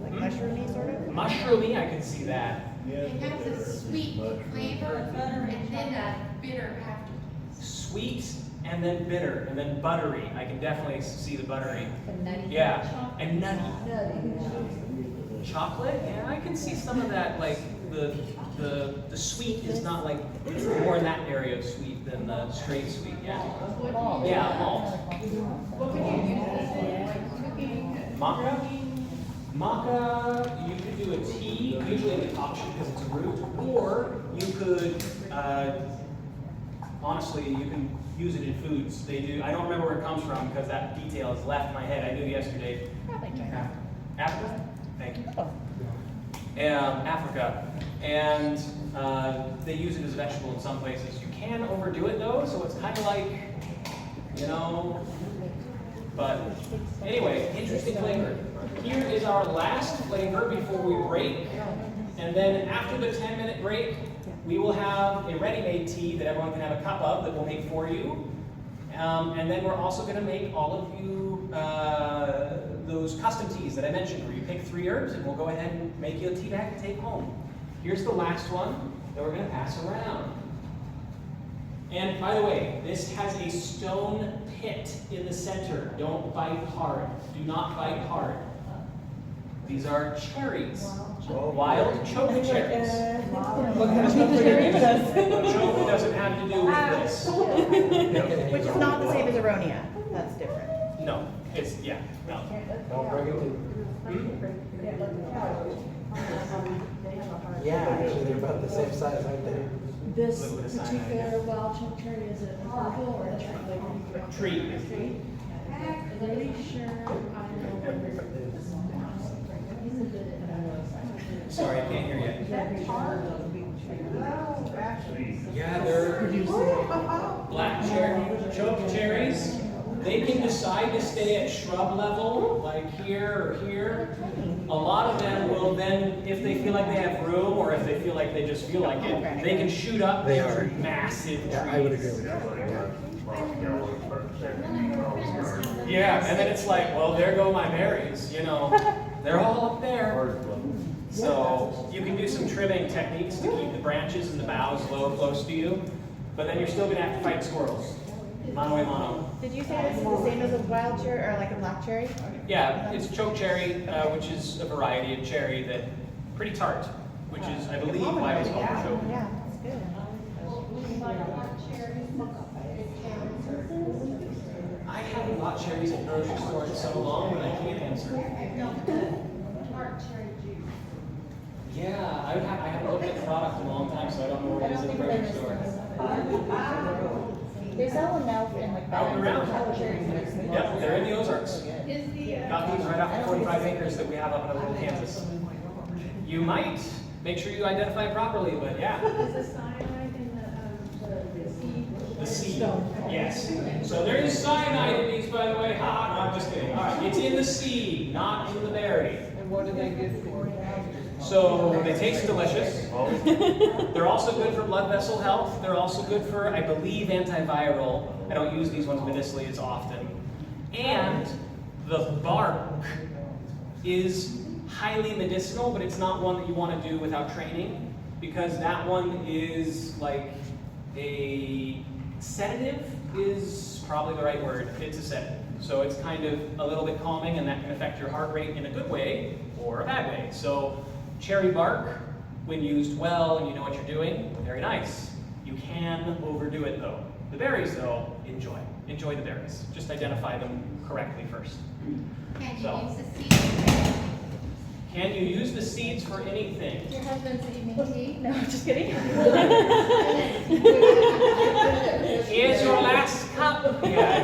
Like mushroomy sort of? Mushroomy, I can see that. It has a sweet flavor and then a bitter aftertaste. Sweet and then bitter and then buttery. I can definitely see the buttery. And nutty. Yeah, and nutty. Chocolate? Yeah, I can see some of that, like the sweet is not like, it's more in that area of sweet than the straight sweet, yeah. Yeah, malt. what would you use this in, like cooking? Maca? Maca, you could do a tea, usually a decoction because it's a root, or you could, honestly, you can use it in foods. They do, I don't remember where it comes from because that detail has left my head. I knew yesterday. Probably China. Africa? Thank you. Oh. Africa. And they use it as a vegetable in some places. You can overdo it though, so it's kind of like, you know, but anyway, interesting flavor. Here is our last flavor before we break. And then after the 10-minute break, we will have a ready-made tea that everyone can have a cup of that we'll make for you. And then we're also going to make all of you those custom teas that I mentioned, where you pick 3 herbs and we'll go ahead and make you a tea bag to take home. Here's the last one that we're going to pass around. And by the way, this has a stone pit in the center. Don't bite hard. Do not bite hard. These are cherries. Wild choke cherries. What kind of stuff are you giving us? Choke doesn't have to do with this. Which is not the same as aronia. That's different. No, it's, yeah, no. Don't bring it to. Hmm? Yeah, actually, they're about the same size, aren't they? This Little bit of particular wild choke cherry, is it herbal or a tree? Tree. Tree? I'm pretty sure, I don't know. Sorry, I can't hear you. That's hard. Oh, actually. Yeah, they're black cherry, choke cherries. They can decide to stay at shrub level, like here or here. A lot of them will then, if they feel like they have room, or if they feel like they just feel like it, they can shoot up They to are. massive trees. Yeah, I would agree with that. Yeah, and then it's like, well, there go my berries, you know. They're all up there. So you can do some trimming techniques to keep the branches and the boughs low, close to you, but then you're still gonna have to fight squirrels. Mano a mano. Did you say this is the same as a wild cherry or like a black cherry? Yeah, it's choke cherry, which is a variety of cherry that pretty tart, which is, I believe, why it's called choke. Yeah, that's good. Like black cherry, I haven't bought cherries at the grocery store in so long that I can't answer. Tart cherry juice. Yeah, I haven't looked at the product in a long time, so I don't know where it is at the grocery store. They sell them now in like Out and around. cherries. Yep, they're in the Ozarks. Is the, Got these right off the 45 acres that we have up in Little Kansas. You might make sure you identify properly, but yeah. is the cyanide in the seed? The seed, yes. So there is cyanide in these, by the way. Ha, no, I'm just kidding. All right, it's in the seed, not in the berry. And what do they good for? So they taste delicious. They're also good for blood vessel health. They're also good for, I believe, antiviral. I don't use these ones medicinally as often. And the bark is highly medicinal, but it's not one that you want to do without training, because that one is like a sedative is probably the right word. It's a sedative. So it's kind of a little bit calming, and that can affect your heart rate in a good way or a bad way. So cherry bark, when used well and you know what you're doing, very nice. You can overdo it though. The berries though, enjoy. Enjoy the berries. Just identify them correctly first. Can you So. use the seeds? Can you use the seeds for anything? Your husband's evening tea? No, just kidding. Here's your last cup. Yeah,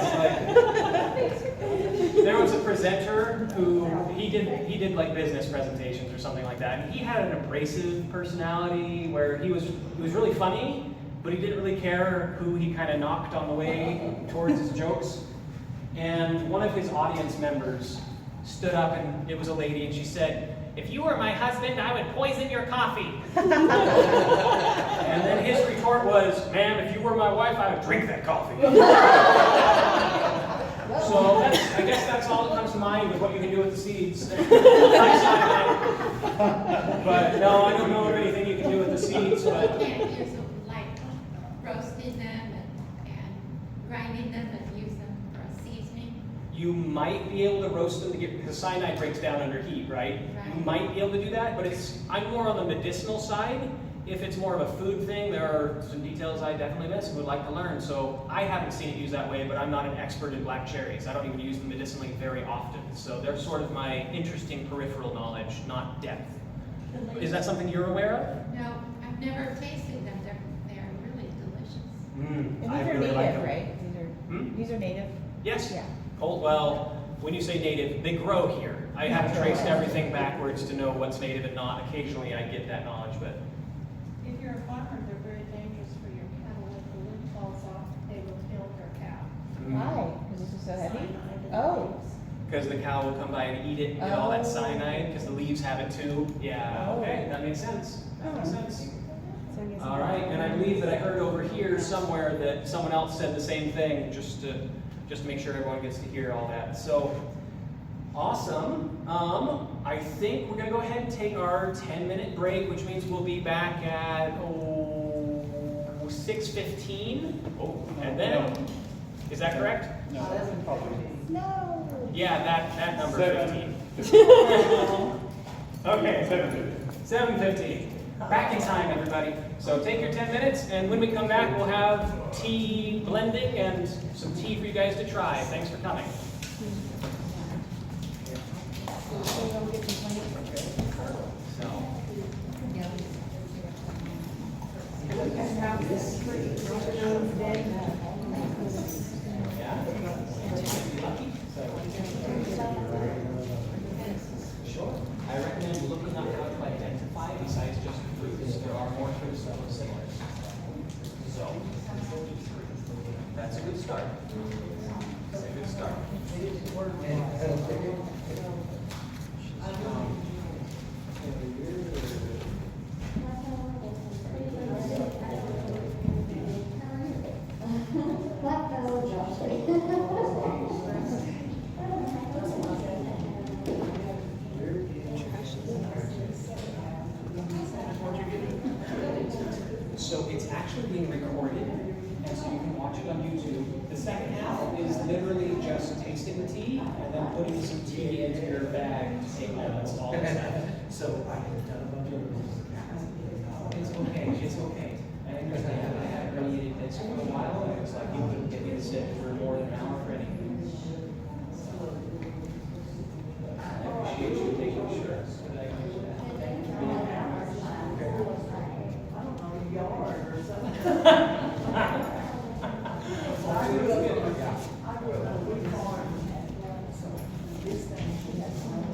it's like there was a presenter who he did like business presentations or something like that, and he had an abrasive personality where he was really funny, but he didn't really care who he kind of knocked on the way towards his jokes. And one of his audience members stood up, and it was a lady, and she said, "If you were my husband, I would poison your coffee." And then his retort was, "Ma'am, if you were my wife, I would drink that coffee." So I guess that's all that comes to mind with what you can do with the seeds. But no, I don't know of anything you can do with the seeds. You But can't use them like roasting them and grinding them and use them for a seasoning. you might be able to roast them to get, because cyanide breaks down under heat, right? You might be able to do that, but I'm more on the medicinal side. If it's more of a food thing, there are some details I definitely miss and would like to learn. So I haven't seen it used that way, but I'm not an expert in black cherries. I don't even use them medicinally very often. So they're sort of my interesting peripheral knowledge, not depth. Is that something you're aware of? No, I've never tasted them. They're really delicious. And these I are really native, like them. right? These are native? Yes. Yeah. Cold, well, when you say native, they grow here. I haven't traced everything backwards to know what's native and not. Occasionally I get that knowledge, but If you're a farmer, they're very dangerous for your cattle. If the lid falls off, they will kill their cow. Why? Because this is so heavy? Cyanide. Oh. because the cow will come by and eat it and get all that cyanide, because the leaves have it too. Yeah, okay, that makes sense. That makes sense. So I guess All right, and I believe that I heard over here somewhere that someone else said the same thing, just to make sure everyone gets to hear all that. So, awesome. I think we're gonna go ahead and take our 10-minute break, which means we'll be back at 6:15. Oh, and then, is that correct? No, probably. No. Yeah, that number 15. 7. Okay, 7:50. 7:50. Back in time, everybody. So take your 10 minutes, and when we come back, we'll have tea blending and some tea for you guys to try. Thanks for coming. Sure. I recommend looking up how to identify besides just fruits. There are more fruits that look similar. So, that's a good start. That's a good start. So it's actually being recorded, and so you can watch it on YouTube. The second half is literally just tasting the tea and then putting some tea into your bag to take home. That's all it's at. So it's okay. It's okay. I understand. I had herniated disc for a while, and it was like you couldn't get me to sit for more than an hour for anything. appreciate you taking the shirt. I don't know, yard or something. I grew up on a wood farm. So this thing, she had some.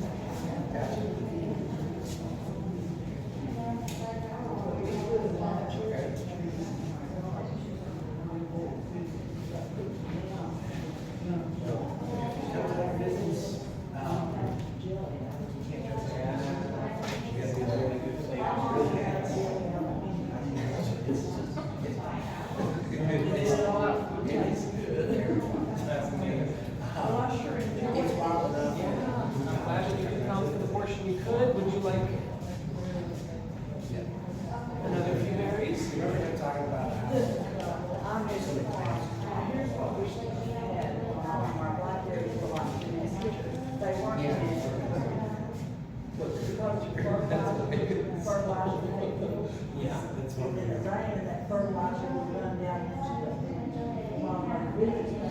Yeah, that's what And then the drain and that fertilizer will run down into the,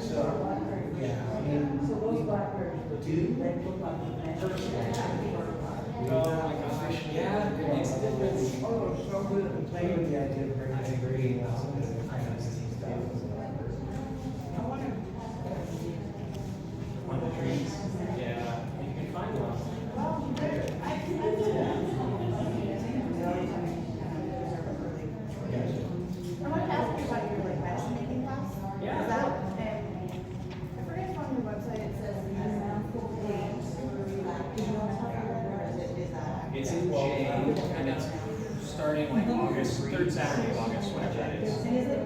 So, yeah, I mean, so those blackberries, do, they look like the fertilizer. Yeah, it makes a difference. Oh, so good. play with the idea of bringing the green out of the kind of stuff. On the trees. Yeah, you can find one. I wanted to ask you about your like medicine making class. Yeah. Is that, and I forget if on your website it says dates. Is that? It's in June, and it's starting like August, third Saturday of August, whatever that is. And is it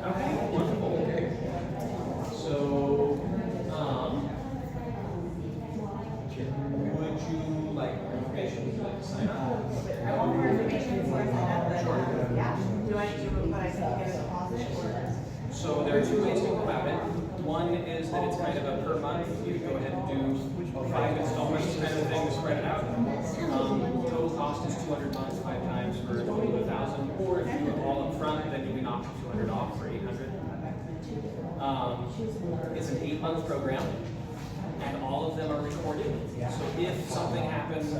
Okay, wonderful. So, would you like more information? Would you like to sign up? I want more information before I sign up, but yeah. Do I need to, but I can get a deposit or? So there are two ways to go about it. One is that it's kind of a per month, you go ahead and do 5 installments kind of thing to spread it out. Total cost is $200 5 times for a total of $1,000, or if you do it all up front, then you can knock $200 off for $800. It's an 8-month program, and all of them are recorded. So if something happens,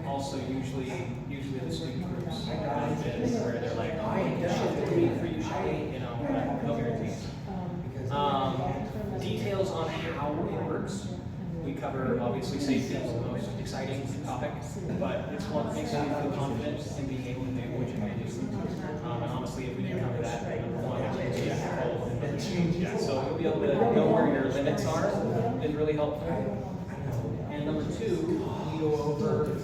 also usually the student groups where they're like, oh, you should do it for you, you know, no guarantees. Details on how it works. We cover, obviously, safety is the most exciting topic, but it's what makes you feel confident in being able to do what you can do. And honestly, if we didn't cover that, number one, it would be a whole, and number two, yeah, so you'll be able to know where your limits are is really helpful. And number two, we go over,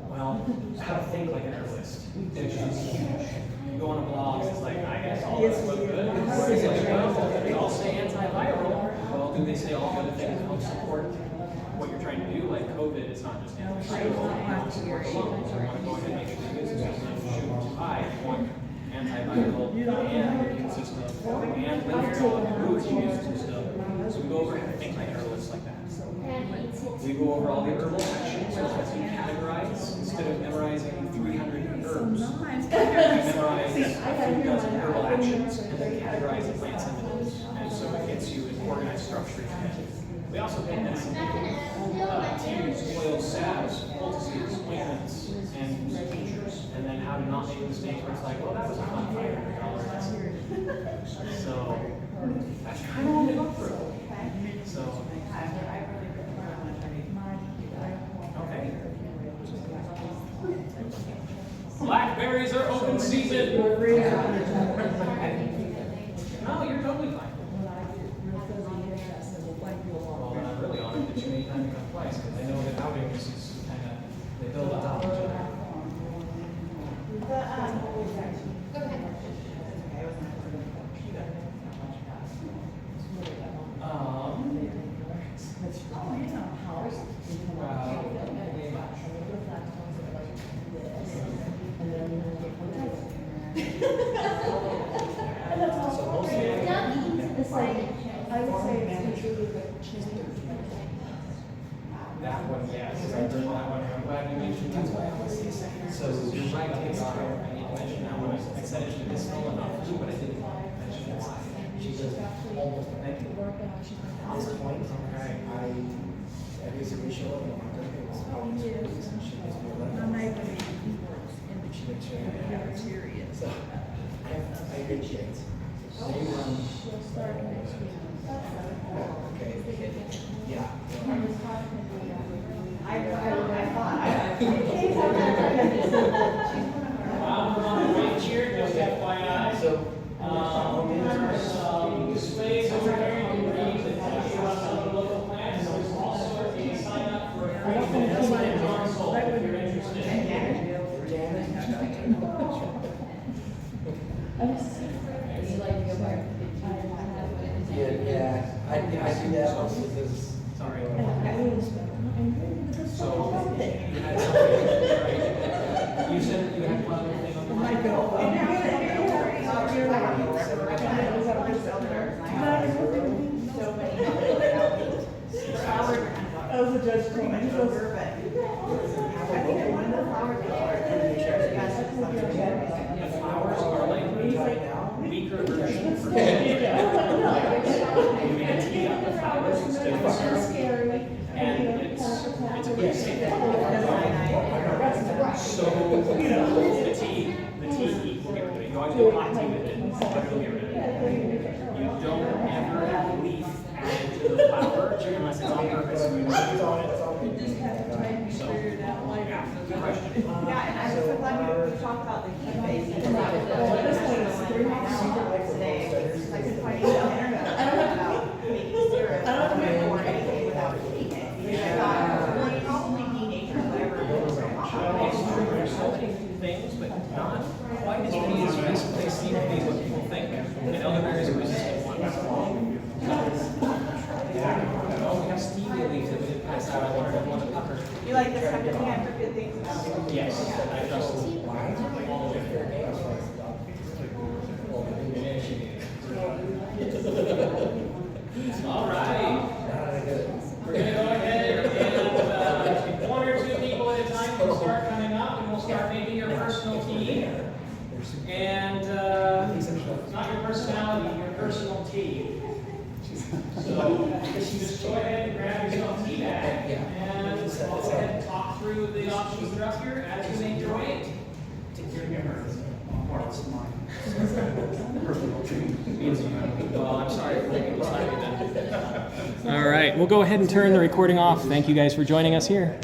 well, how to think like an herbalist, which is huge. You go on a blog, it's like, I guess all this look good. It's like, well, they all say antiviral. Well, do they say all the other things that help support what you're trying to do? Like COVID, it's not just antiviral, you want to support the lungs. You want to go ahead and make a good business system, shoot high, you want antiviral and immune system, and lifestyle and food immune system. So we go over how to think like herbalist like that. We go over all the herbal actions, so that you categorize, instead of memorizing 300 herbs. We memorize 3 dozen herbal actions, and then categorize the plants into those. And so it gets you an organized structure in your head. We also pay medicine teas, oils, salves, poultices, ointments, and tinctures. And then how to not make a mistake where it's like, well, that was a fun $500 lesson. So that's kind of what we go through. So, okay. Blackberries are open season. No, you're totally fine. Well, I'm really honored that you made time to come twice, because I know that outings is kind of, they build on top of each other. Go ahead. I would say it's usually the That one, yes, I heard that one. I'm glad you mentioned that. So you're right, I need to mention that one. I said it should be small enough, but I didn't mention it. She does almost everything. Work out, she's like, At this point, I basically show up and I'm going to and she gives me a letter. She makes sure I have it. So, I appreciate it. So you, she'll start next week. okay, yeah. Wow, we're on the right here, just FYI. So, Displays over here, you can read and tell you about some of the local plants. There's also a sign up for a free minutes in console if you're interested. yeah, I do that also because. Sorry. And I will spell it. So, you had something, right? You said you had one other thing on the mind. That was a judge told me. He goes, The flowers are like weaker version for You can tee up the flowers instead of syrup. And it's a pretty safe. So, the tea will get rid of it. You always do hot tea with it, but it'll get rid of it. You don't ever have a leaf added to the flower unless it's on purpose. So, yeah, good question. Yeah, and I'm so glad we talked about the heat base. Today, I could find it on the internet about making syrup or anything without heating it. I thought, well, you probably need nature, whatever. There's so many things, but not quite as many as they seem to be what people think. And elderberries are resistant ones. Oh, we have stevia leaves that we didn't pass out. I wanted everyone to pucker. You like this type of thing? I've heard good things about it. Yes, I just all of it. All right. We're going to go ahead and one or two people at a time will start coming up and we'll start making your personal tea. And not your personality, your personal tea. So just go ahead and grab yourself a tea bag and we'll go ahead and talk through the options that are up here as you enjoy it. Well, I'm sorry for making this happen. All right, we'll go ahead and turn the recording off. Thank you guys for joining us here.